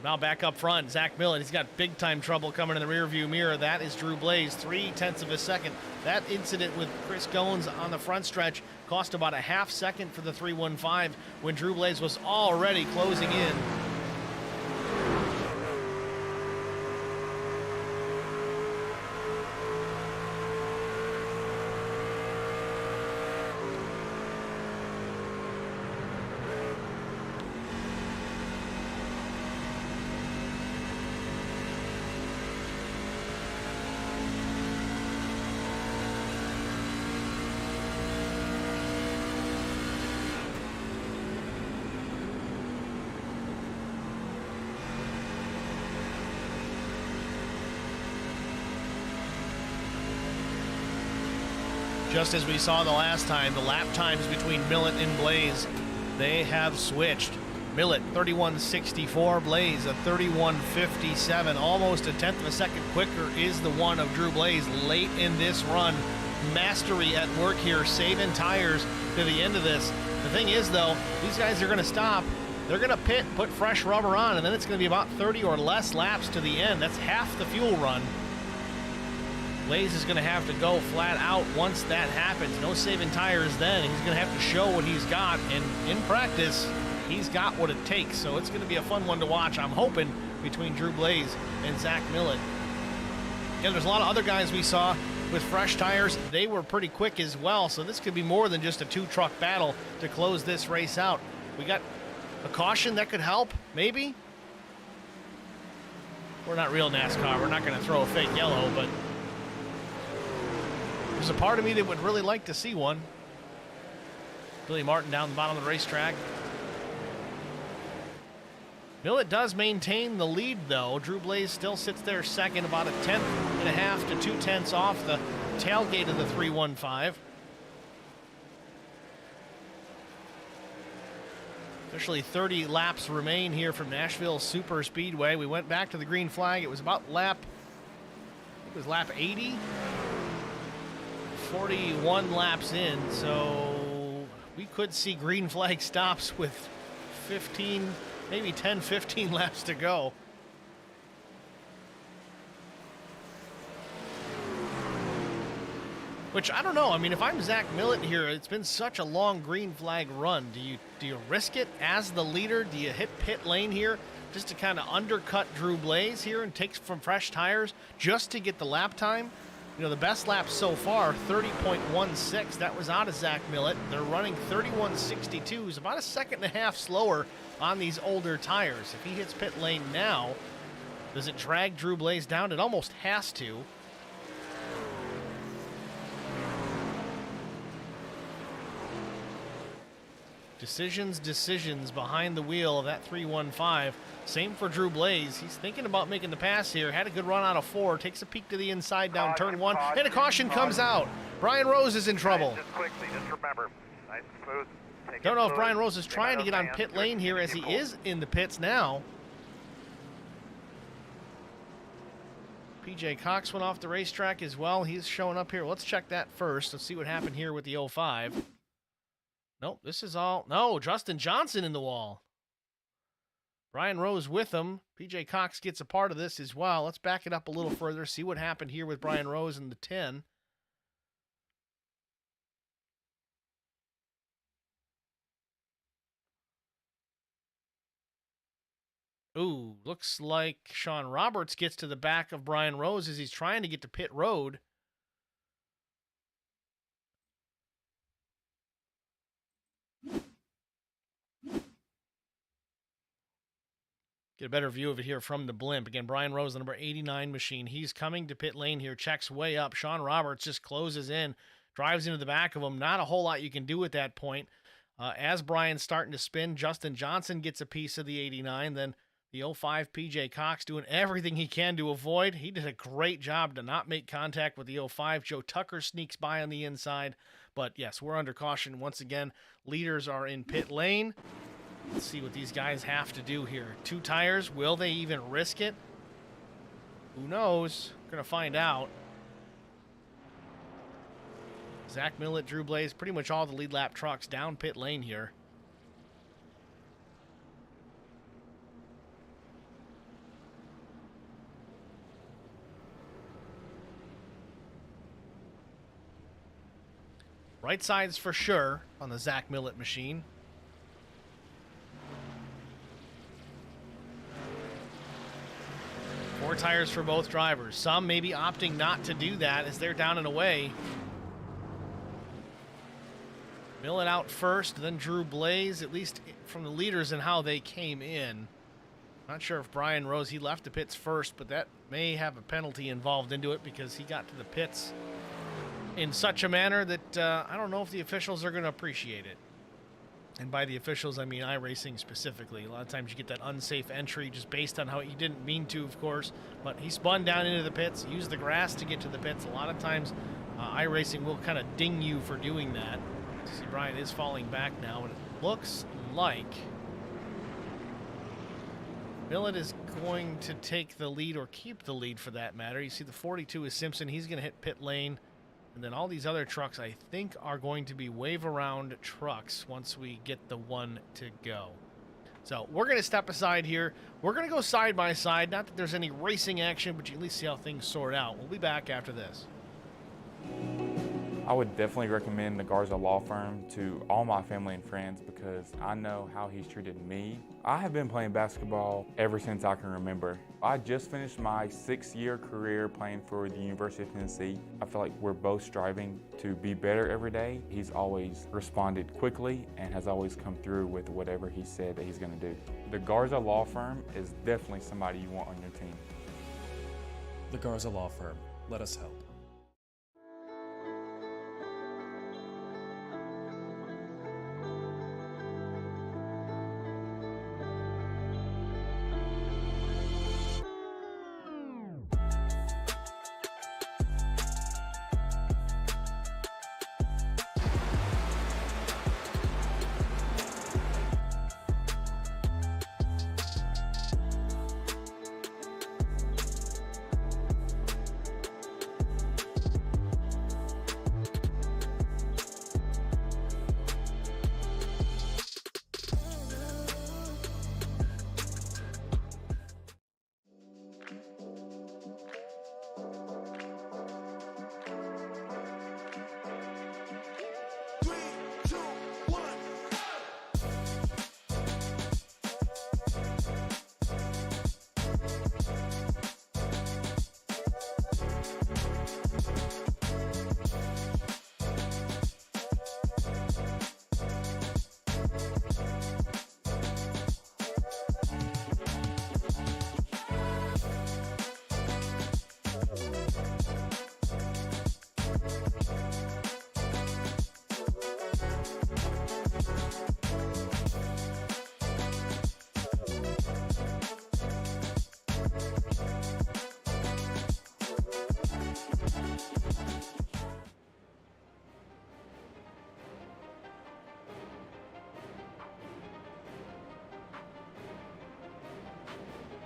Now back up front, Zach Millett, he's got big time trouble coming in the rear view mirror. That is Drew Blaze, 0.3 of a second. That incident with Chris Goins on the front stretch cost about a half second for the 315 when Drew Blaze was already closing in. Just as we saw the last time, the lap times between Millett and Blaze, they have switched. Millett 31.64, Blaze a 31.57, almost a tenth of a second quicker is the one of Drew Blaze late in this run. Mastery at work here, saving tires to the end of this. The thing is, though, these guys are going to stop. They're going to pit, put fresh rubber on, and then it's going to be about 30 or less laps to the end. That's half the fuel run. Blaze is going to have to go flat out once that happens. No saving tires then. He's going to have to show what he's got, and in practice, he's got what it takes. So it's going to be a fun one to watch, I'm hoping, between Drew Blaze and Zach Millett. And there's a lot of other guys we saw with fresh tires. They were pretty quick as well, so this could be more than just a two-truck battle to close this race out. We got a caution that could help, maybe? We're not real NASCAR. We're not going to throw a fake yellow, but there's a part of me that would really like to see one. Billy Martin down the bottom of the racetrack. Millett does maintain the lead, though. Drew Blaze still sits there second, about a tenth and a half to 2/10 off the tailgate of the 315. Officially 30 laps remain here from Nashville Super Speedway. We went back to the green flag. It was about lap 80. 41 laps in, so we could see green flag stops with 15, maybe 10, 15 laps to go. Which, I don't know. I mean, if I'm Zach Millett here, it's been such a long green flag run. Do you risk it as the leader? Do you hit pit lane here just to kind of undercut Drew Blaze here and take from fresh tires just to get the lap time? You know, the best lap so far, 30.16. That was out of Zach Millett. They're running 31.62. Is about a second and a half slower on these older tires. If he hits pit lane now, does it drag Drew Blaze down? It almost has to. Decisions behind the wheel of that 315. Same for Drew Blaze. He's thinking about making the pass here. Had a good run out of 4. Takes a peek to the inside down turn 1. And a caution comes out. Brian Rose is in trouble. Just quickly, just remember, nice and smooth. Don't know if Brian Rose is trying to get on pit lane here as he is in the pits now. PJ Cox went off the racetrack as well. He's showing up here. Let's check that first. Let's see what happened here with the 05. Nope, this is all... No, Justin Johnson in the wall. Brian Rose with him. PJ Cox gets a part of this as well. Let's back it up a little further, see what happened here with Brian Rose in the 10. Ooh, looks like Sean Roberts gets to the back of Brian Rose as he's trying to get to pit road. Get a better view of it here from the blimp. Again, Brian Rose, the number 89 machine. He's coming to pit lane here, checks way up. Sean Roberts just closes in, drives into the back of him. Not a whole lot you can do at that point. As Brian's starting to spin, Justin Johnson gets a piece of the 89. Then the 05 PJ Cox doing everything he can to avoid. He did a great job to not make contact with the 05. Joe Tucker sneaks by on the inside. But yes, we're under caution once again. Leaders are in pit lane. Let's see what these guys have to do here. 2 tires. Will they even risk it? Who knows? We're going to find out. Zach Millett, Drew Blaze, pretty much all the lead lap trucks down pit lane here. Right sides for sure on the Zach Millett machine. Four tires for both drivers. Some maybe opting not to do that as they're down and away. Millett out first, then Drew Blaze, at least from the leaders and how they came in. Not sure if Brian Rose, he left the pits first, but that may have a penalty involved into it because he got to the pits in such a manner that I don't know if the officials are going to appreciate it. And by the officials, I mean iRacing specifically. A lot of times you get that unsafe entry just based on how he didn't mean to, of course. But he spun down into the pits, used the grass to get to the pits. A lot of times iRacing will kind of ding you for doing that. See, Brian is falling back now, and it looks like Millet is going to take the lead, or keep the lead for that matter. You see the 42 is Simpson. He's going to hit pit lane. And then all these other trucks, I think, are going to be wave around trucks once we get the one to go. So we're going to step aside here. We're going to go side by side. Not that there's any racing action, but you at least see how things sort out. We'll be back after this. I would definitely recommend the Garza Law Firm to all my family and friends because I know how he's treated me. I have been playing basketball ever since I can remember. I just finished my 6-year career playing for the University of Tennessee. I feel like we're both striving to be better every day. He's always responded quickly and has always come through with whatever he said that he's going to do. The Garza Law Firm is definitely somebody you want on your team. The Garza Law Firm. Let us help.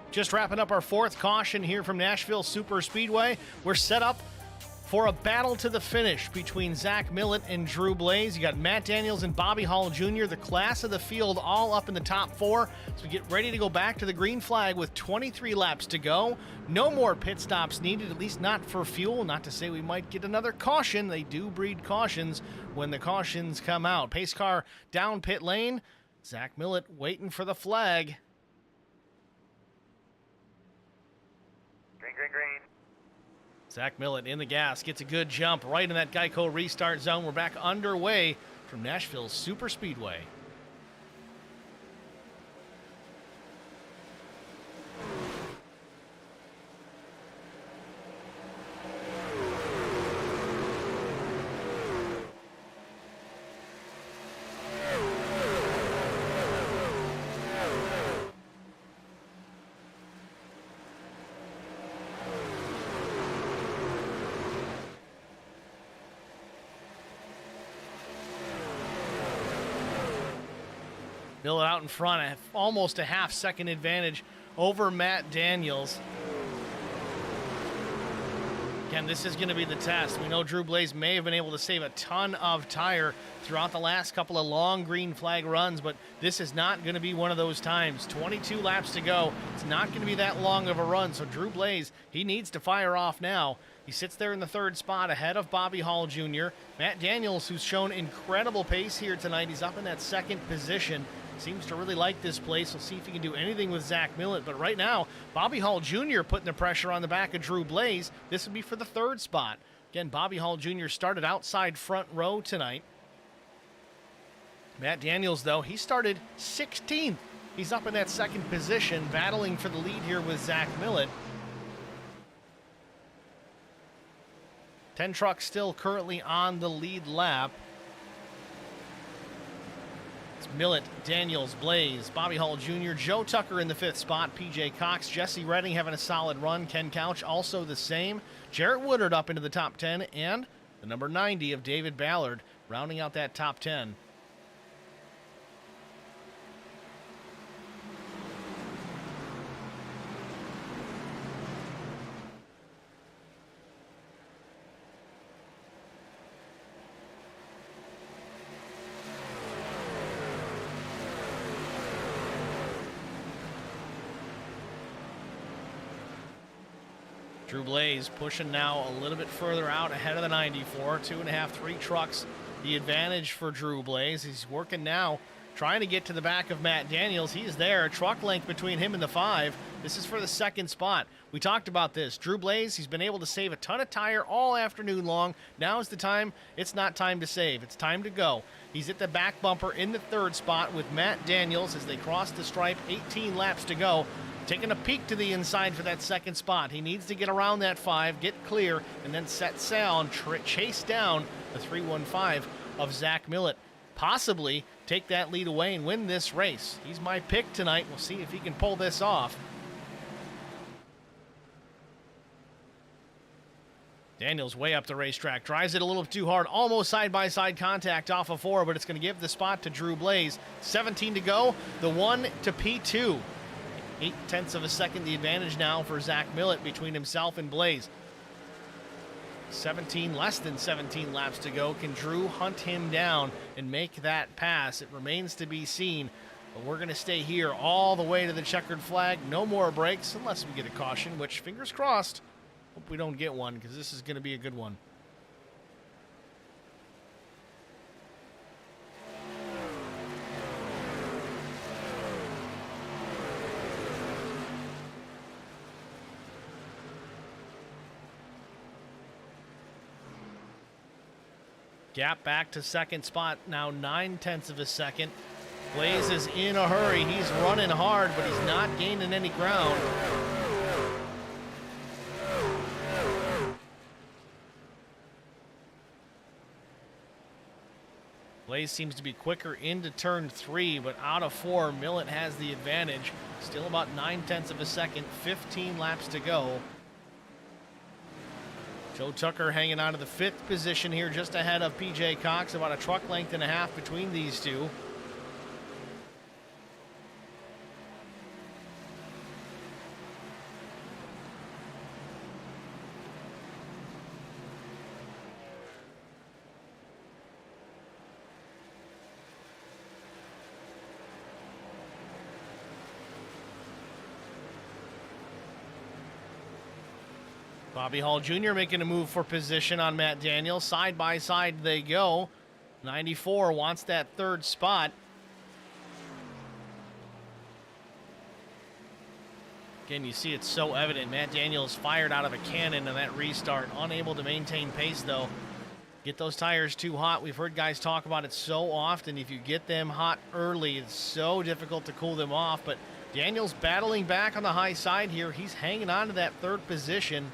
Just wrapping up our fourth caution here from Nashville Super Speedway. We're set up for a battle to the finish between Zach Millet and Drew Blaze. You got Matt Daniels and Bobby Hall Jr., the class of the field, all up in the top four. So we get ready to go back to the green flag with 23 laps to go. No more pit stops needed, at least not for fuel. Not to say we might get another caution. They do breed cautions when the cautions come out. Pace car down pit lane. Zach Millet waiting for the flag. Green, green. Zach Millet in the gas, gets a good jump right in that Geico restart zone. We're back underway from Nashville Super Speedway. Millet out in front, almost a half-second advantage over Matt Daniels. Again, this is going to be the test. We know Drew Blaze may have been able to save a ton of tire throughout the last couple of long green flag runs, but this is not going to be one of those times. 22 laps to go. It's not going to be that long of a run, so Drew Blaze, he needs to fire off now. He sits there in the third spot ahead of Bobby Hall Jr. Matt Daniels, who's shown incredible pace here tonight, he's up in that second position. Seems to really like this place. We'll see if he can do anything with Zach Millet. But right now, Bobby Hall Jr. putting the pressure on the back of Drew Blaze. This would be for the third spot. Again, Bobby Hall Jr. started outside front row tonight. Matt Daniels, though, he started 16th. He's up in that second position, battling for the lead here with Zach Millet. 10 trucks still currently on the lead lap. Millet, Daniels, Blaze, Bobby Hall Jr., Joe Tucker in the fifth spot, PJ Cox, Jesse Redding having a solid run, Ken Couch also the same, Jarrett Woodard up into the top 10, and the number 90 of David Ballard rounding out that top 10. Drew Blaze pushing now a little bit further out ahead of the 94. 2.5, 3 trucks. The advantage for Drew Blaze. He's working now, trying to get to the back of Matt Daniels. He's there, a truck length between him and the 5. This is for the second spot. We talked about this. Drew Blaze, he's been able to save a ton of tire all afternoon long. Now is the time. It's not time to save. It's time to go. He's at the back bumper in the 3rd spot with Matt Daniels as they cross the stripe. 18 laps to go. Taking a peek to the inside for that second spot. He needs to get around that 5, get clear, and then set sail and chase down the 315 of Zach Millett. Possibly take that lead away and win this race. He's my pick tonight. We'll see if he can pull this off. Daniels way up the racetrack, drives it a little too hard, almost side-by-side contact off of 4, but it's going to give the spot to Drew Blaze. 17 to go, the 1 to P2. 0.8 of a second the advantage now for Zach Millett between himself and Blaze. 17, less than 17 laps to go. Can Drew hunt him down and make that pass? It remains to be seen, but we're going to stay here all the way to the checkered flag. No more breaks unless we get a caution, which, fingers crossed, hope we don't get one because this is going to be a good one. Gap back to second spot, now 0.9 of a second. Blaze is in a hurry. He's running hard, but he's not gaining any ground. Blaze seems to be quicker into turn 3, but out of 4, Millett has the advantage. Still about 0.9 of a second, 15 laps to go. Joe Tucker hanging on to the 5th position here, just ahead of PJ Cox, about a truck length and a half between these two. Bobby Hall Jr. making a move for position on Matt Daniels. Side by side they go. 94 wants that 3rd spot. Again, you see it's so evident. Matt Daniels fired out of a cannon in that restart. Unable to maintain pace, though. Get those tires too hot. We've heard guys talk about it so often. If you get them hot early, it's so difficult to cool them off. But Daniels battling back on the high side here. He's hanging on to that 3rd position.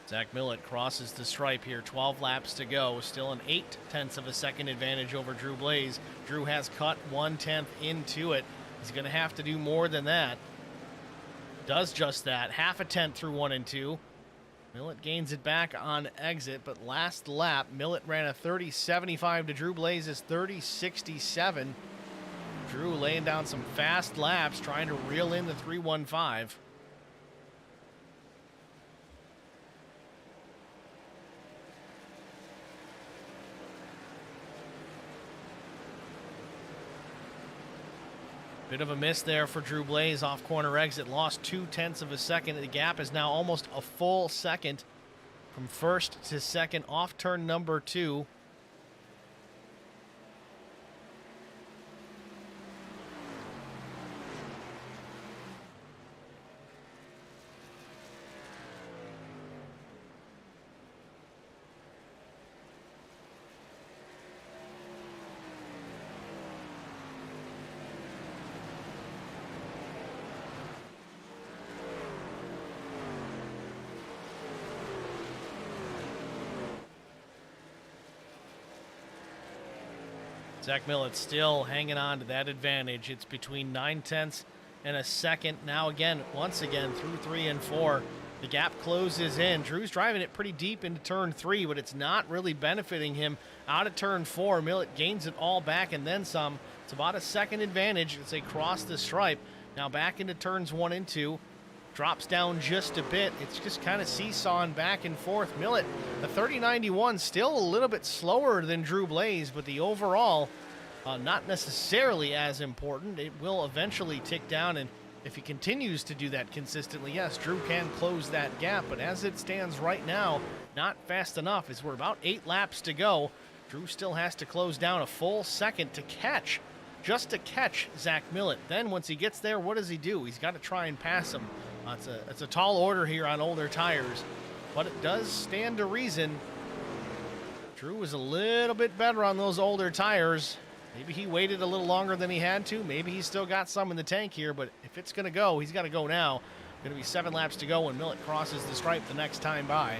Zach Millett crosses the stripe here, 12 laps to go. Still an 0.8 of a second advantage over Drew Blaze. Drew has cut 1/10 into it. He's going to have to do more than that. Does just that, half a tenth through 1 and 2. Millett gains it back on exit, but last lap, Millett ran a 30.75 to Drew Blaze's 30.67. Drew laying down some fast laps, trying to reel in the 315. Bit of a miss there for Drew Blaze off corner exit. Lost 0.2 of a second. The gap is now almost a full second from 1st to 2nd off turn number 2. Zach Millett still hanging on to that advantage. It's between 0.9 and a second. Now again, once again, through 3 and 4, the gap closes in. Drew's driving it pretty deep into turn 3, but it's not really benefiting him. Out of turn 4, Millett gains it all back and then some. It's It's about a second advantage as they cross the stripe. Now back into turns 1 and 2. Drops down just a bit. It's just kind of seesawing back and forth. Millett, the 3091, still a little bit slower than Drew Blaze, but the overall, not necessarily as important. It will eventually tick down, and if he continues to do that consistently, yes, Drew can close that gap, but as it stands right now, not fast enough as we're about 8 laps to go. Drew still has to close down a full second to catch, just to catch Zach Millett. Then once he gets there, what does he do? He's got to try and pass him. It's a tall order here on older tires, but it does stand to reason. Drew was a little bit better on those older tires. Maybe he waited a little longer than he had to. Maybe he's still got some in the tank here, but if it's going to go, he's got to go now. Going to be 7 laps to go when Millett crosses the stripe the next time by.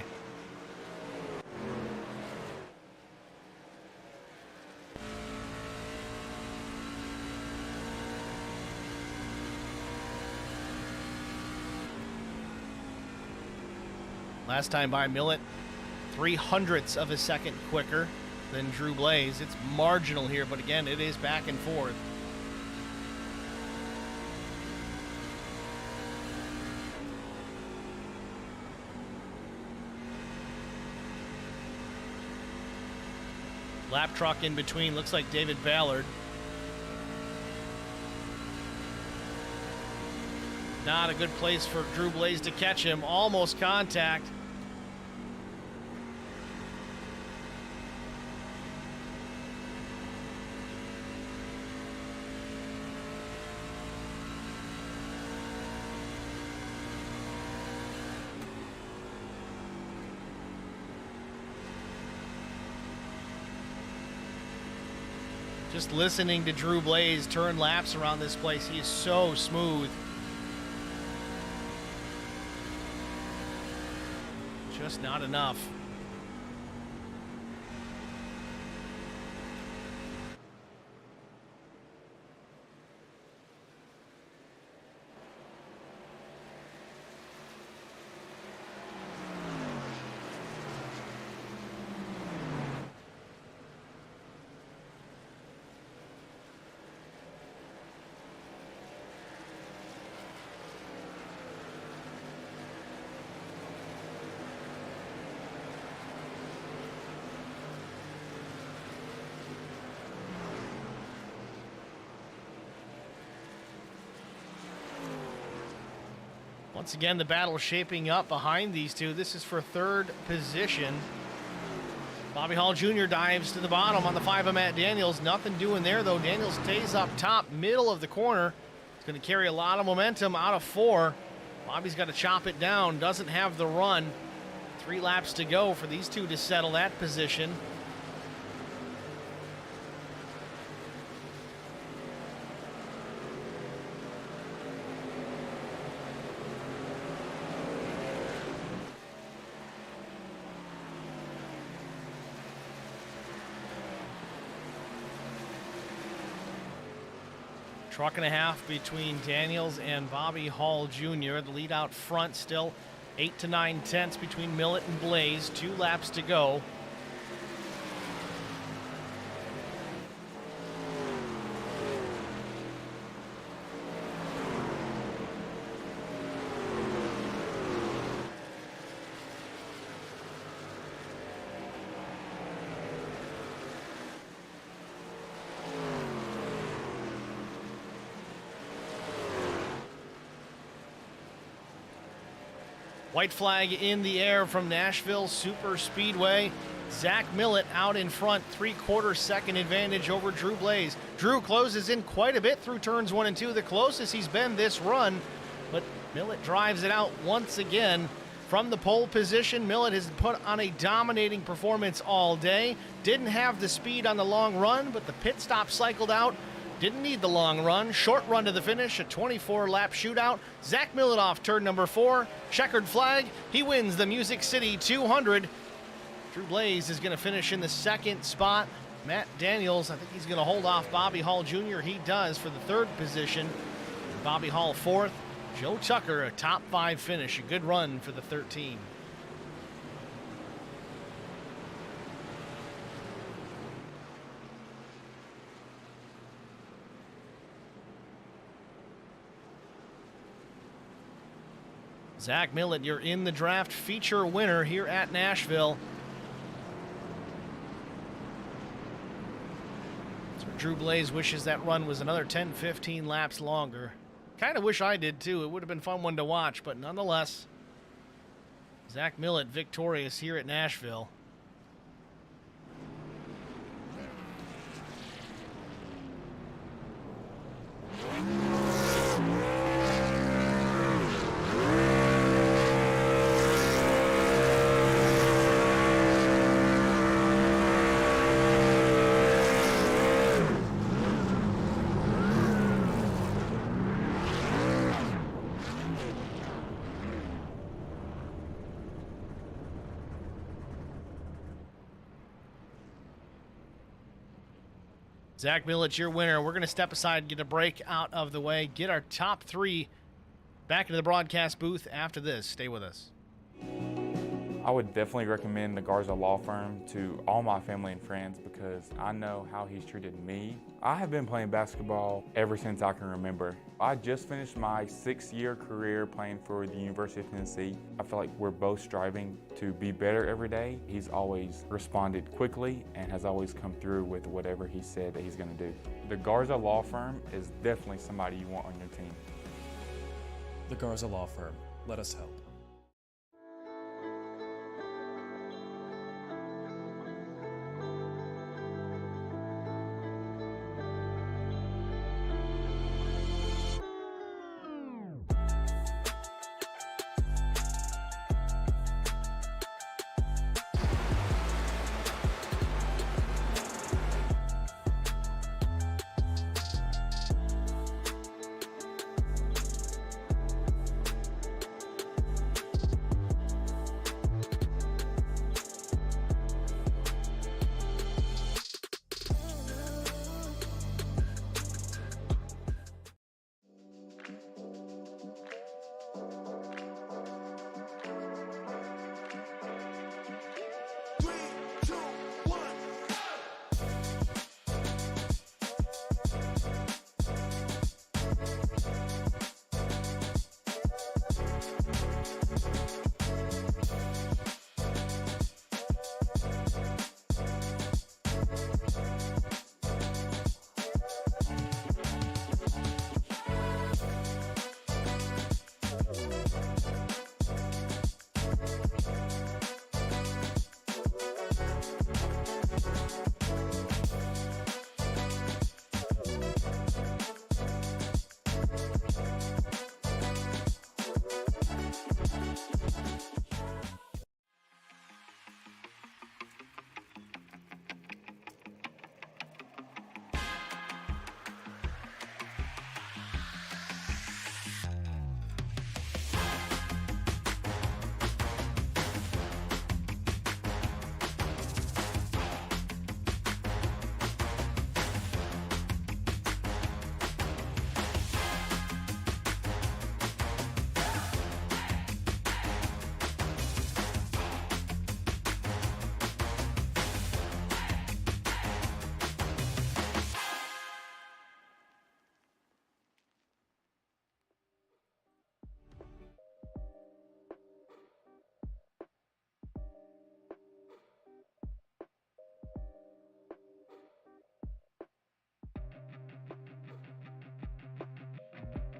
Last time by Millett, 0.03 of a second quicker than Drew Blaze. It's marginal here, but again, it is back and forth. Lap truck in between, looks like David Ballard. Not a good place for Drew Blaze to catch him. Almost contact. Just listening to Drew Blaze turn laps around this place, he is so smooth. Just not enough. Once again, the battle shaping up behind these two. This is for third position. Bobby Hall Jr. dives to the bottom on the 5 of Matt Daniels. Nothing doing there, though. Daniels stays up top, middle of the corner. It's going to carry a lot of momentum out of 4. Bobby's got to chop it down. Doesn't have the run. 3 laps to go for these two to settle that position. Truck and a half between Daniels and Bobby Hall Jr. The lead out front still 8 to 9 tenths between Millett and Blaze. 2 laps to go. White flag in the air from Nashville Super Speedway. Zach Millett out in front, 3/4 second advantage over Drew Blaze. Drew closes in quite a bit through turns 1 and 2, the closest he's been this run, but Millett drives it out once again. From the pole position, Millett has put on a dominating performance all day. Didn't have the speed on the long run, but the pit stop cycled out. Didn't need the long run. Short run to the finish, a 24-lap shootout. Zach Millett off turn number 4. Checkered flag. He wins the Music City 200. Drew Blaze is going to finish in the 2nd spot. Matt Daniels, I think he's going to hold off Bobby Hall Jr. He does for the 3rd position. Bobby Hall 4th. Joe Tucker, a top 5 finish. A good run for the 13. Zach Millett, you're in the draft feature winner here at Nashville. So Drew Blaze wishes that run was another 10-15 laps longer. Kind of wish I did too. It would have been a fun one to watch, but nonetheless, Zach Millett victorious here at Nashville. Zach Millett, your winner. We're going to step aside, get a break out of the way, get our top three back into the broadcast booth after this. Stay with us. I would definitely recommend the Garza Law Firm to all my family and friends because I know how he's treated me. I have been playing basketball ever since I can remember. I just finished my 6-year career playing for the University of Tennessee. I feel like we're both striving to be better every day. He's always responded quickly and has always come through with whatever he said that he's going to do. The Garza Law Firm is definitely somebody you want on your team. The Garza Law Firm. Let us help.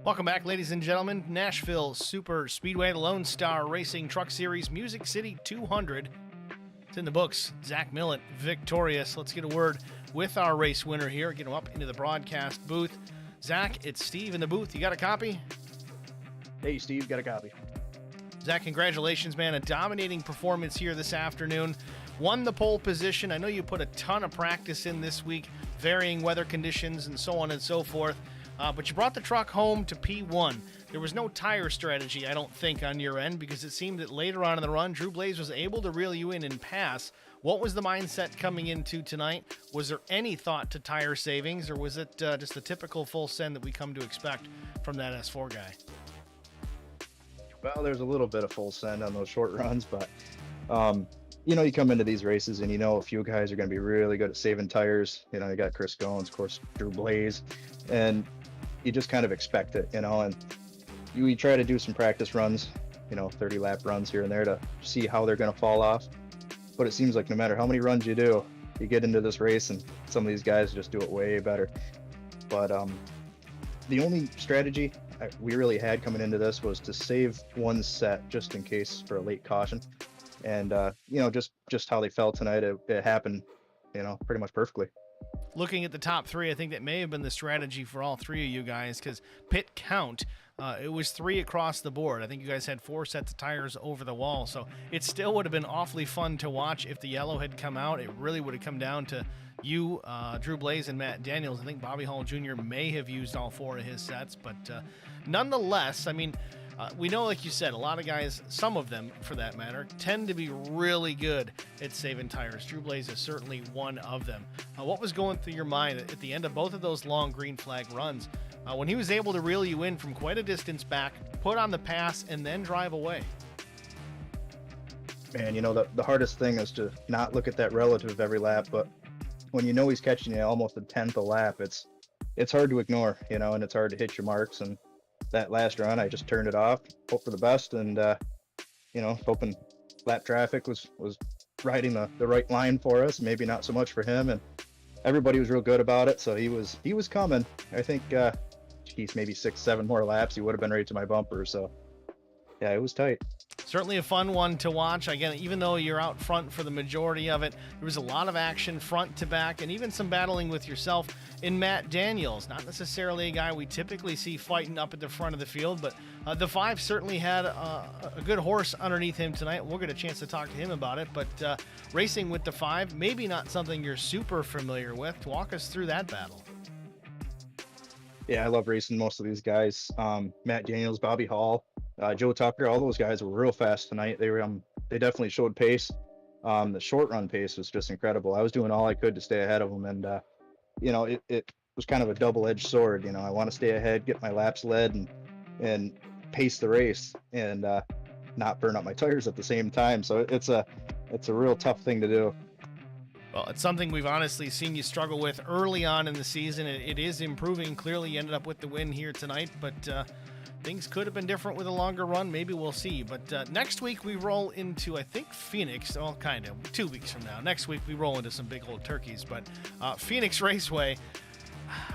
Welcome back, ladies and gentlemen. Nashville Super Speedway, the Lonestar Racing Truck Series, Music City 200. It's in the books. Zach Millett victorious. Let's get a word with our race winner here. Get him up into the broadcast booth. Zach, it's Steve in the booth. You got a copy? Hey, Steve, got a copy. Zach, congratulations, man. A dominating performance here this afternoon. Won the pole position. I know you put a ton of practice in this week, varying weather conditions and so on and so forth. But you brought the truck home to P1. There was no tire strategy, I don't think, on your end, because it seemed that later on in the run, Drew Blaze was able to reel you in and pass. What was the mindset coming into tonight? Was there any thought to tire savings, or was it just the typical full send that we come to expect from that S4 guy? Well, there's a little bit of full send on those short runs, but you know, you come into these races and you know a few guys are going to be really good at saving tires. You know, you got Chris Goins, of course, Drew Blaze, and you just kind of expect it, you know, and we try to do some practice runs 30 lap runs here and there to see how they're going to fall off. But it seems like no matter how many runs you do, you get into this race and some of these guys just do it way better. But the only strategy we really had coming into this was to save one set just in case for a late caution. And, just how they felt tonight, it happened, pretty much perfectly. Looking at the top three, I think that may have been the strategy for all three of you guys, because pit count, it was 3 across the board. I think you guys had 4 sets of tires over the wall, so it still would have been awfully fun to watch if the yellow had come out. It really would have come down to you, Drew Blaze, and Matt Daniels. I think Bobby Hall Jr. may have used all 4 of his sets, but nonetheless, I mean, we know, like you said, a lot of guys, some of them for that matter, tend to be really good at saving tires. Drew Blaze is certainly one of them. What was going through your mind at the end of both of those long green flag runs when he was able to reel you in from quite a distance back, put on the pass, and then drive away? Man, the hardest thing is to not look at that relative every lap, but when he's catching you almost a tenth a lap, it's hard to ignore, and it's hard to hit your marks. And that last run, I just turned it off, hope for the best, and hoping lap traffic was riding the right line for us. Maybe not so much for him, and everybody was real good about it. So he was coming. I think, maybe 6-7 more laps, he would have been right to my bumper. So yeah, it was tight. Certainly a fun one to watch. Again, even though you're out front for the majority of it, there was a lot of action front to back, and even some battling with yourself in Matt Daniels. Not necessarily a guy we typically see fighting up at the front of the field, but the 5 certainly had a good horse underneath him tonight. We'll get a chance to talk to him about it, but racing with the 5, maybe not something you're super familiar with. Walk us through that battle. Yeah, I love racing most of these guys. Matt Daniels, Bobby Hall, Joe Tucker, all those guys were real fast tonight. They definitely showed pace. The short run pace was just incredible. I was doing all I could to stay ahead of them, and it was kind of a double-edged sword. I want to stay ahead, get my laps led, and pace the race, and not burn up my tires at the same time. So it's a real tough thing to do. Well, it's something we've honestly seen you struggle with early on in the season. It is improving. Clearly, you ended up with the win here tonight, but things could have been different with a longer run. Maybe we'll see. But next week, we roll into, I think, Phoenix. Well, kind of. 2 weeks from now. Next week, we roll into some big old turkeys. But Phoenix Raceway,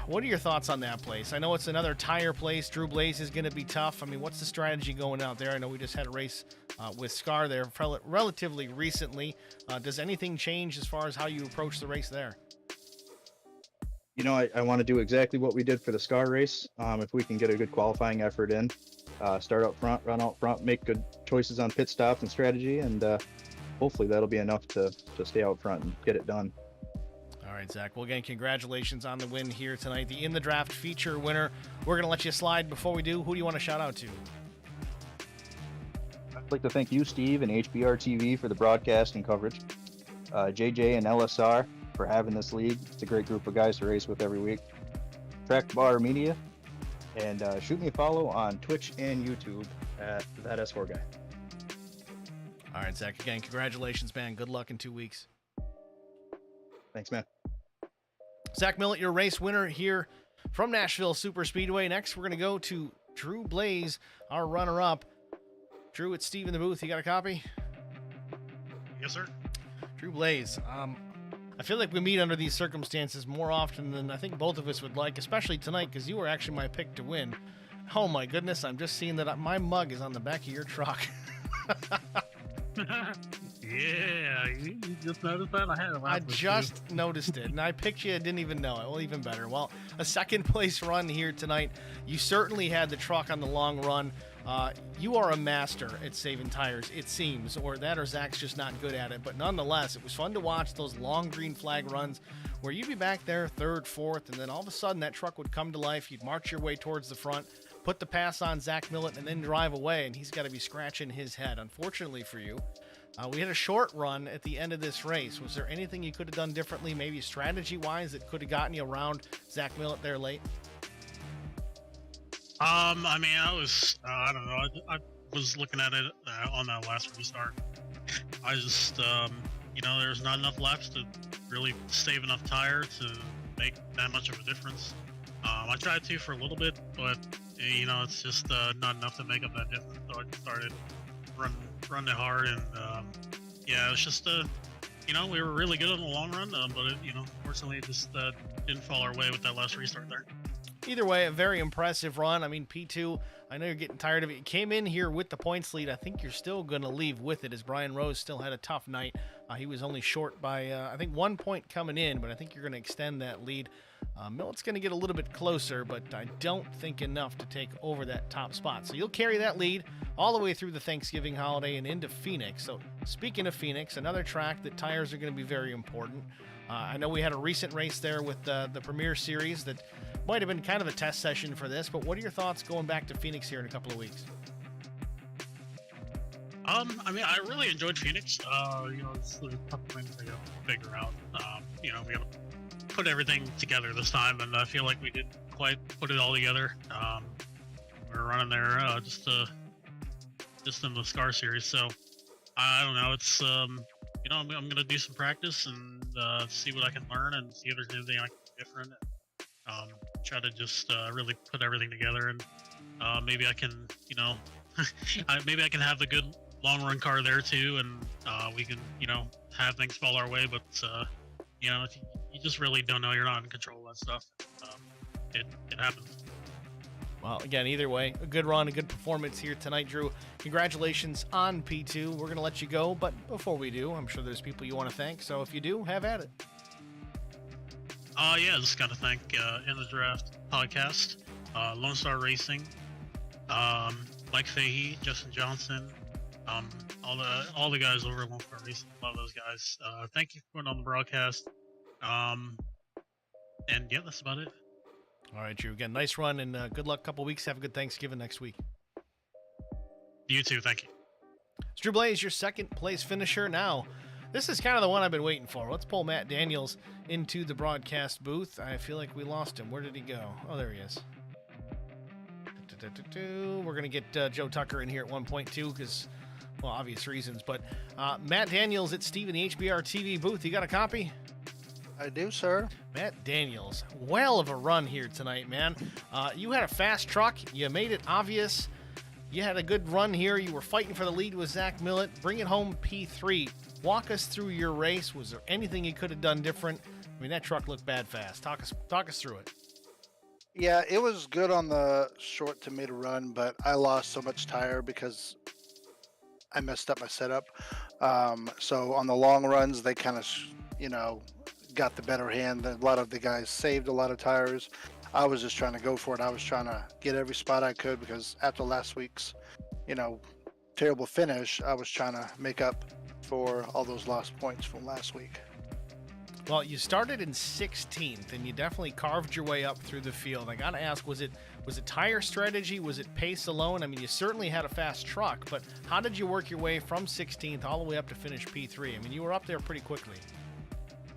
what are your thoughts on that place? I know it's another tire place. Drew Blaze is going to be tough. I mean, what's the strategy going out there? I know we just had a race with Scar there relatively recently. Does anything change as far as how you approach the race there? I want to do exactly what we did for the Scar race. If we can get a good qualifying effort in, start up front, run out front, make good choices on pit stops and strategy, and hopefully that'll be enough to stay out front and get it done. All right, Zach. Well, again, congratulations on the win here tonight. The In the Draft feature winner. We're going to let you slide. Before we do, who do you want to shout out to? I'd like to thank you, Steve, and HBR TV for the broadcast and coverage. JJ and LSR for having this league. It's a great group of guys to race with every week. Track Bar Media, and shoot me a follow on Twitch and YouTube at That S4 Guy. All right, Zach. Again, congratulations, man. Good luck in 2 weeks. Thanks, man. Zach Millett, your race winner here from Nashville Super Speedway. Next, we're going to go to Drew Blaze, our runner-up. Drew, it's Steve in the booth. You got a copy? Yes, sir. Drew Blaze, I feel like we meet under these circumstances more often than I think both of us would like, especially tonight because you were actually my pick to win. Oh, my goodness. I'm just seeing that my mug is on the back of your truck. Yeah, you just noticed that? I just noticed it, and I picked you. I didn't even know it. Well, even better. Well, a second place run here tonight. You certainly had the truck on the long run. You are a master at saving tires, it seems, or Zach's just not good at it. But nonetheless, it was fun to watch those long green flag runs where you'd be back there third, fourth, and then all of a sudden that truck would come to life. You'd march your way towards the front, put the pass on Zach Millett, and then drive away, and he's got to be scratching his head. Unfortunately for you, we had a short run at the end of this race. Was there anything you could have done differently, maybe strategy-wise, that could have gotten you around Zach Millett there late? I mean, I don't know. I was looking at it on that last restart. I just, there's not enough laps to really save enough tire to make that much of a difference. I tried to for a little bit, but you know, it's just not enough to make up that difference. So I just started running hard, and yeah, it was just you know, we were really good on the long run, but it, you know, unfortunately, it just didn't fall our way with that last restart there. Either way, a very impressive run. I mean, P2, I know you're getting tired of it. You came in here with the points lead. I think you're still going to leave with it, as Brian Rose still had a tough night. He was only short by, I think, 1 point coming in, but I think you're going to extend that lead. Millet's going to get a little bit closer, but I don't think enough to take over that top spot. So you'll carry that lead all the way through the Thanksgiving holiday and into Phoenix. So speaking of Phoenix, another track that tires are going to be very important. I know we had a recent race there with the Premier Series that might have been kind of a test session for this, but what are your thoughts going back to Phoenix here in a couple of weeks? I mean, I really enjoyed Phoenix. You know, it's a couple things I got to figure out. You know, we got to put everything together this time, and I feel like we didn't quite put it all together. We were running there just in the Scar Series, so I don't know. It's you know, I'm gonna do some practice and see what I can learn and see if there's anything I can do different. Try to just really put everything together, and maybe I can, you know, maybe I can have the good long run car there too, and we can, you know, have things fall our way. But you know, you just really don't know. You're not in control of that stuff. It happens. Well, again, either way, a good run, a good performance here tonight, Drew. Congratulations on P2. We're going to let you go, but before we do, I'm sure there's people you want to thank. So if you do, have at it. Yeah, just got to thank In the Draft podcast, Lonestar Racing, Mike Fahey, Justin Johnson, all the guys over at Lonestar Racing. Love those guys. Thank you for being on the broadcast. And yeah, that's about it. All right, Drew. Again, nice run, and good luck. Couple weeks. Have a good Thanksgiving next week. You too. Thank you. It's Drew Blaze, your second place finisher. Now, this is kind of the one I've been waiting for. Let's pull Matt Daniels into the broadcast booth. I feel like we lost him. Where did he go? Oh, there he is. We're going to get Joe Tucker in here at 1.2 because, well, obvious reasons. But Matt Daniels at Steve in the HBR TV booth. You got a copy? I do, sir. Matt Daniels, well of a run here tonight, man. You had a fast truck. You made it obvious. You had a good run here. You were fighting for the lead with Zach Millett. Bring it home P3. Walk us through your race. Was there anything you could have done different? I mean, that truck looked bad fast. Talk us through it. Yeah, it was good on the short to mid run, but I lost so much tire because I messed up my setup. So on the long runs, they kind of, you know, got the better hand. A lot of the guys saved a lot of tires. I was just trying to go for it. I was trying to get every spot I could because after last week's, you know, terrible finish, I was trying to make up for all those lost points from last week. Well, you started in 16th, and you definitely carved your way up through the field. I got to ask, was it tire strategy? Was it pace alone? I mean, you certainly had a fast truck, but how did you work your way from 16th all the way up to finish P3? I mean, you were up there pretty quickly.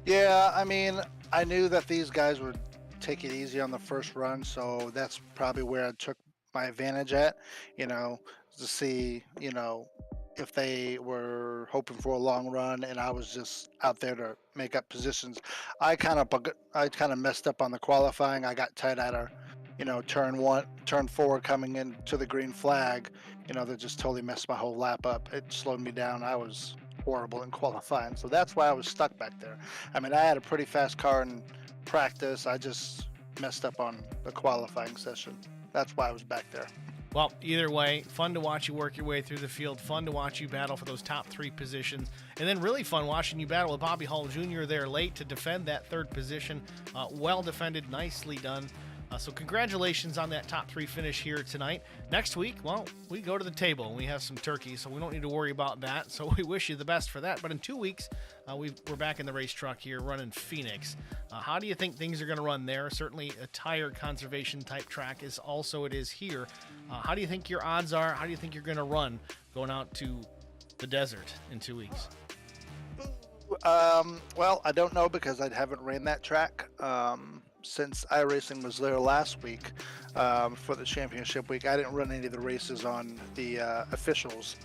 Yeah, I mean, I knew that these guys would take it easy on the first run, so that's probably where I took my advantage at, you know, to see, you know, if they were hoping for a long run and I was just out there to make up positions. I kind of messed up on the qualifying. I got tight at you know, turn 4 coming into the green flag, you know, that just totally messed my whole lap up. It slowed me down. I was horrible in qualifying, so that's why I was stuck back there. I mean, I had a pretty fast car in practice. I just messed up on the qualifying session. That's why I was back there. Well, either way, fun to watch you work your way through the field, fun to watch you battle for those top 3 positions, and then really fun watching you battle with Bobby Hall Jr. there late to defend that 3rd position. Well defended, nicely done. So congratulations on that top 3 finish here tonight. Next week, well, we go to the table and we have some turkey, so we don't need to worry about that. So we wish you the best for that. But in 2 weeks, we're back in the race truck here running Phoenix. How do you think things are going to run there? Certainly a tire conservation type track is also it is here. How do you think your odds are? How do you think you're going to run going out to the desert in 2 weeks? Well, I don't know because I haven't ran that track. Since iRacing was there last week for the championship week, I didn't run any of the races on the officials.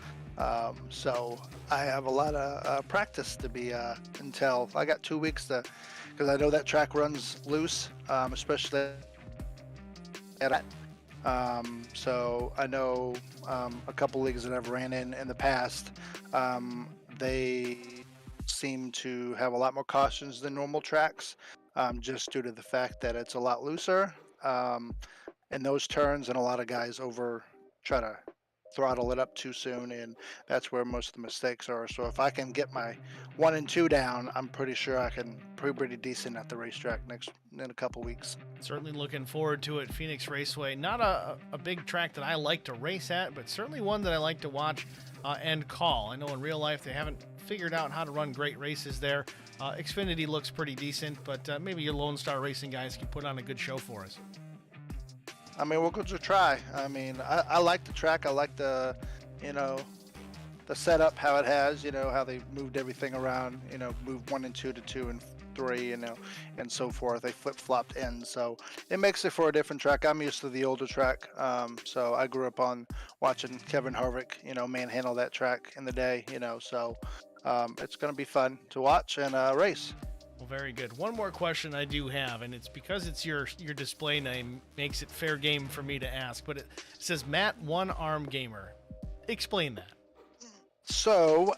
So I have a lot of practice to be until I got 2 weeks to, because I know that track runs loose, especially at So I know a couple leagues that I've ran in the past, they seem to have a lot more cautions than normal tracks, just due to the fact that it's a lot looser in those turns, and a lot of guys try to throttle it up too soon, and that's where most of the mistakes are. So if I can get my 1 and 2 down, I'm pretty sure I can pretty decent at the racetrack in a couple weeks. Certainly looking forward to it. Phoenix Raceway, not a big track that I like to race at, but certainly one that I like to watch and call. I know in real life they haven't figured out how to run great races there. Xfinity looks pretty decent, but maybe your Lonestar Racing guys can put on a good show for us. I mean, we're going to try. I mean, I like the track. I like the setup, how it has, how they moved everything around, moved 1 and 2 to 2 and 3, and so forth. They flip-flopped ends. So it makes it for a different track. I'm used to the older track. So I grew up on watching Kevin Harvick, manhandle that track in the day, so it's going to be fun to watch and race. Well, very good. One more question I do have, and it's because it's your display name makes it fair game for me to ask, but it says Matt One Arm Gamer. Explain that. So,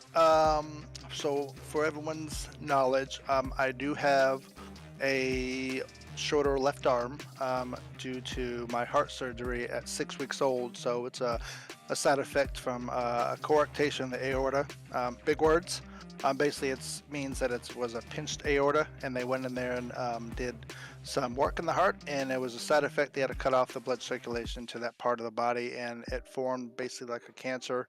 so for everyone's knowledge, I do have a shorter left arm due to my heart surgery at 6 weeks old. So it's a side effect from a coarctation of the aorta. Big words. Basically, it means that it was a pinched aorta, and they went in there and did some work in the heart, and it was a side effect. They had to cut off the blood circulation to that part of the body, and it formed basically like a cancer.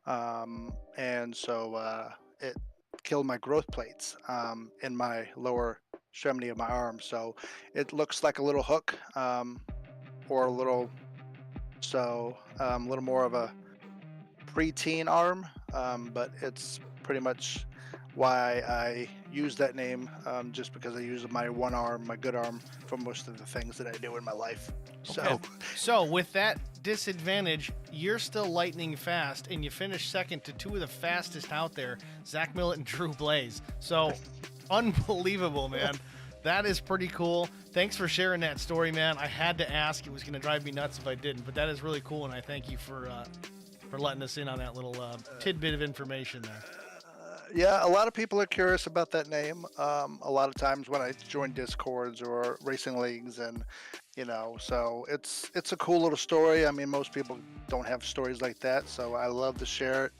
And so it killed my growth plates in my lower extremity of my arm. So it looks like a little hook or a little more of a preteen arm, but it's pretty much why I use that name, just because I use my one arm, my good arm, for most of the things that I do in my life. Okay. So with that disadvantage, you're still lightning fast, and you finished second to two of the fastest out there, Zach Millett and Drew Blaze. So unbelievable, man. That is pretty cool. Thanks for sharing that story, man. I had to ask. It was going to drive me nuts if I didn't, but that is really cool, and I thank you for letting us in on that little tidbit of information there. Yeah, a lot of people are curious about that name. A lot of times when I join Discords or racing leagues, and so it's a cool little story. I mean, most people don't have stories like that, so I love to share it.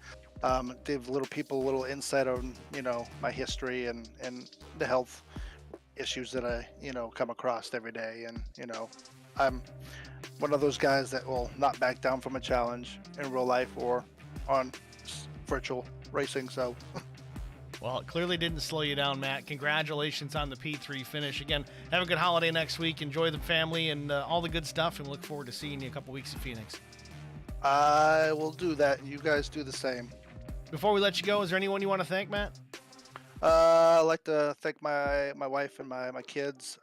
Give people a little insight on my history and the health issues that I come across every day, and I'm one of those guys that will not back down from a challenge in real life or on virtual racing. So. Well, it clearly didn't slow you down, Matt. Congratulations on the P3 finish. Again, have a good holiday next week. Enjoy the family and all the good stuff, and look forward to seeing you a couple weeks in Phoenix. I will do that. You guys do the same. Before we let you go, is there anyone you want to thank, Matt? I'd like to thank my wife and my kids.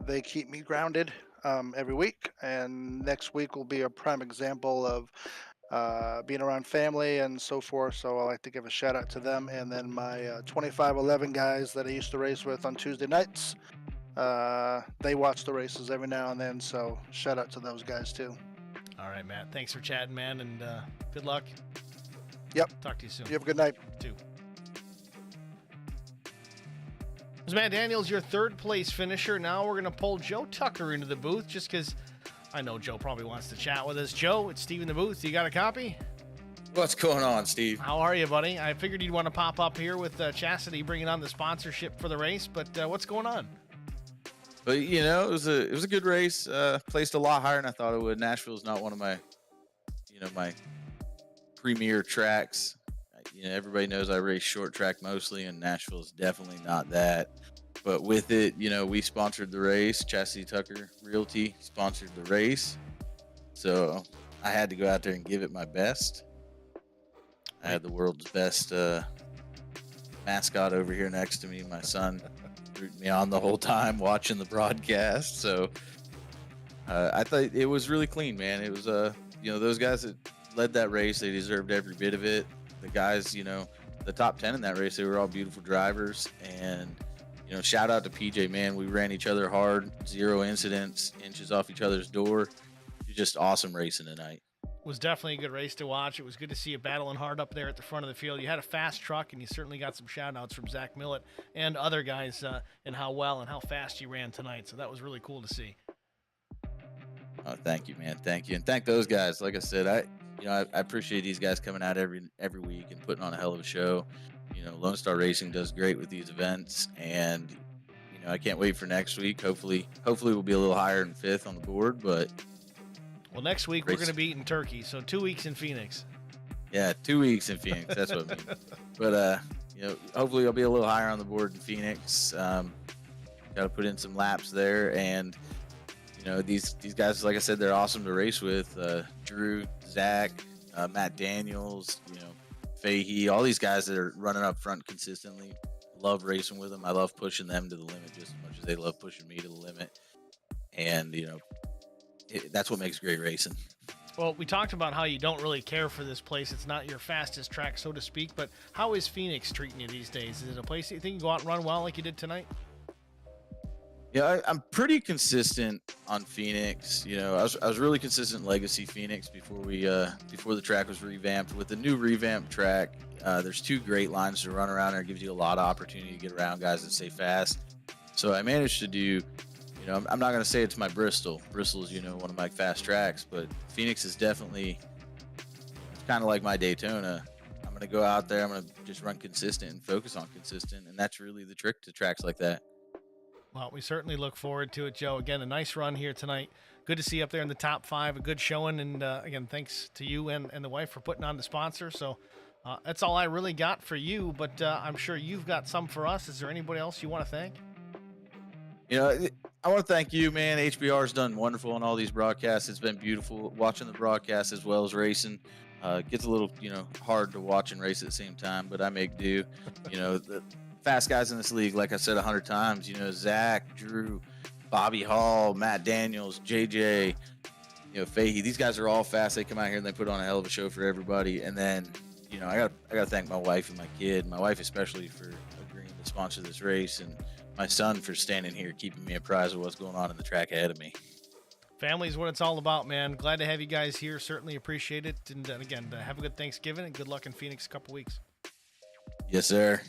They keep me grounded every week, and next week will be a prime example of being around family and so forth. So I like to give a shout out to them, and then my 2511 guys that I used to race with on Tuesday nights. They watch the races every now and then, so shout out to those guys too. All right, Matt. Thanks for chatting, man, and good luck. Yep. Talk to you soon. You have a good night. Too. It was Matt Daniels, your third place finisher. Now we're going to pull Joe Tucker into the booth, just because I know Joe probably wants to chat with us. Joe, it's Steve in the booth. You got a copy? What's going on, Steve? How are you, buddy? I figured you'd want to pop up here with Chastity bringing on the sponsorship for the race, but what's going on? But it was a good race. Placed a lot higher than I thought it would. Nashville's not one of my, my premier tracks. Everybody knows I race short track mostly, and Nashville's definitely not that. But with it, we sponsored the race. Chastity Tucker Realty sponsored the race. So I had to go out there and give it my best. I had the world's best mascot over here next to me, my son, rooting me on the whole time, watching the broadcast. So I thought it was really clean, man. It was, those guys that led that race, they deserved every bit of it. The guys, the top 10 in that race, they were all beautiful drivers. And shout out to PJ, man. We ran each other hard, 0 incidents, inches off each other's door. was just awesome racing tonight. Was definitely a good race to watch. It was good to see you battling hard up there at the front of the field. You had a fast truck, and you certainly got some shout-outs from Zach Millett and other guys and how well and how fast you ran tonight. So that was really cool to see. Oh, thank you, man. Thank you. And thank those guys. Like I said, I appreciate these guys coming out every week and putting on a hell of a show. Lonestar Racing does great with these events, and I can't wait for next week. Hopefully we'll be a little higher than 5th on the board, but well, next week we're going to be eating turkey, so 2 weeks in Phoenix. Yeah, 2 weeks in Phoenix. That's what I mean. But hopefully I'll be a little higher on the board in Phoenix. Got to put in some laps there, and these guys, like I said, they're awesome to race with. Drew, Zach, Matt Daniels, Fahey, all these guys that are running up front consistently. Love racing with them. I love pushing them to the limit just as much as they love pushing me to the limit. And that's what makes great racing. Well, we talked about how you don't really care for this place. It's not your fastest track, so to speak. But how is Phoenix treating you these days? Is it a place that you think you can go out and run well like you did tonight? Yeah, I'm pretty consistent on Phoenix. I was really consistent in Legacy Phoenix before the track was revamped. With the new revamped track, there's 2 great lines to run around there. It gives you a lot of opportunity to get around guys that stay fast. So I managed to do, I'm not going to say it's my Bristol. Bristol's, one of my fast tracks, but Phoenix is definitely, it's kind of like my Daytona. I'm going to go out there. I'm going to just run consistent and focus on consistent. And that's really the trick to tracks like that. Well, we certainly look forward to it, Joe. Again, a nice run here tonight. Good to see you up there in the top 5, a good showing. And again, thanks to you and the wife for putting on the sponsor. So that's all I really got for you, but I'm sure you've got some for us. Is there anybody else you want to thank? I want to thank you, man. HBR's done wonderful on all these broadcasts. It's been beautiful watching the broadcast as well as racing. Gets a little, hard to watch and race at the same time, but I make do. The fast guys in this league, like I said 100 times, Zach, Drew, Bobby Hall, Matt Daniels, JJ, Fahey. These guys are all fast. They come out here and they put on a hell of a show for everybody. And then, I gotta thank my wife and my kid, my wife especially for agreeing to sponsor this race, and my son for standing here keeping me apprised of what's going on in the track ahead of me. Family is what it's all about, man. Glad to have you guys here. Certainly appreciate it. And again, have a good Thanksgiving and good luck in Phoenix a couple weeks. Yes, sir.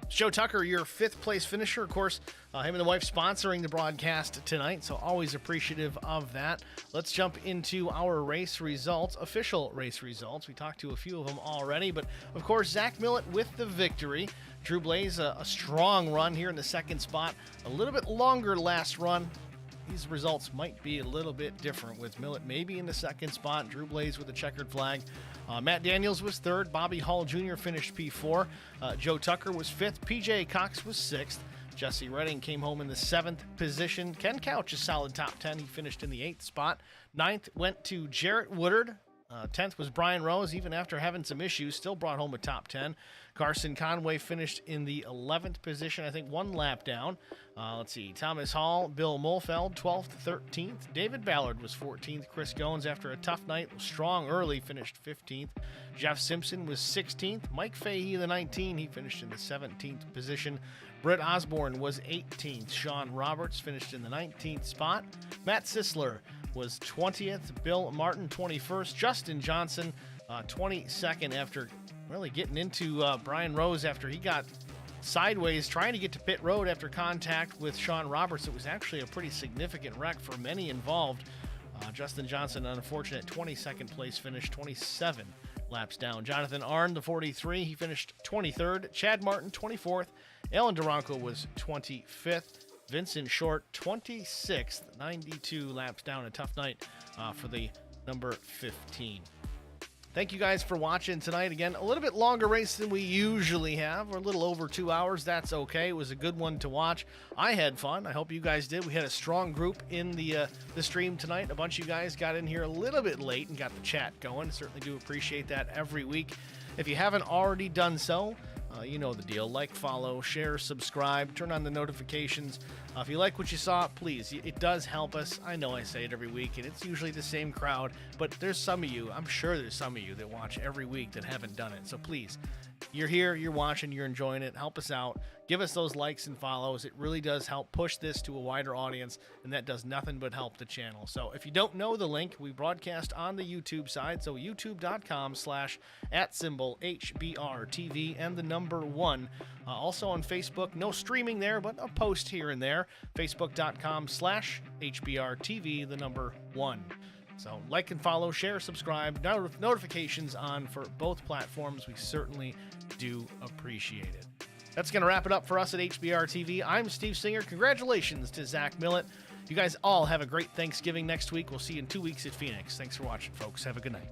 Joe Tucker, your 5th place finisher. Of course, him and the wife sponsoring the broadcast tonight, so always appreciative of that. Let's jump into our race results, official race results. We talked to a few of them already, but of course, Zach Millett with the victory. Drew Blaze, a strong run here in the 2nd spot. A little bit longer last run. These results might be a little bit different with Millett maybe in the 2nd spot. Drew Blaze with the checkered flag. Matt Daniels was 3rd. Bobby Hall Jr. finished P4. Joe Tucker was 5th. PJ Cox was 6th. Jesse Redding came home in the 7th position. Ken Couch is solid top 10. He finished in the 8th spot. 9th went to Jarrett Woodard. 10th was Brian Rose, even after having some issues, still brought home a top 10. Carson Conway finished in the 11th position, I think 1 lap down. Let's see, Thomas Hall, Bill Mulfeld, 12th, 13th. David Ballard was 14th. Chris Goins, after a tough night, was strong early, finished 15th. Jeff Simpson was 16th. Mike Fahey, the 19th, he finished in the 17th position. Britt Osborne was 18th. Sean Roberts finished in the 19th spot. Matt Sisler was 20th. Bill Martin, 21st. Justin Johnson, 22nd, after really getting into Brian Rose after he got sideways trying to get to pit road after contact with Sean Roberts. It was actually a pretty significant wreck for many involved. Justin Johnson, an unfortunate 22nd place finish, 27 laps down. Jonathan Arnn, the 43, he finished 23rd. Chad Martin, 24th. Alan Duranko was 25th. Vincent Short, 26th, 92 laps down. A tough night for the number 15. Thank you guys for watching tonight. Again, a little bit longer race than we usually have. We're a little over 2 hours. That's okay. It was a good one to watch. I had fun. I hope you guys did. We had a strong group in the stream tonight. A bunch of you guys got in here a little bit late and got the chat going. Certainly do appreciate that every week. If you haven't already done so, you know the deal. Like, follow, share, subscribe, turn on the notifications. If you like what you saw, please, it does help us. I know I say it every week, and it's usually the same crowd, but there's some of you, I'm sure there's some of you that watch every week that haven't done it. So please, you're here, you're watching, you're enjoying it. Help us out. Give us those likes and follows. It really does help push this to a wider audience, and that does nothing but help the channel. So if you don't know the link, we broadcast on the YouTube side, so youtube.com/@HBRTV and the number 1. Also on Facebook, no streaming there, but a post here and there. Facebook.com/HBRTV, the number 1. So like and follow, share, subscribe, notifications on for both platforms. We certainly do appreciate it. That's going to wrap it up for us at HBR TV. I'm Steve Singer. Congratulations to Zach Millett. You guys all have a great Thanksgiving next week. We'll see you in 2 weeks at Phoenix. Thanks for watching, folks. Have a good night.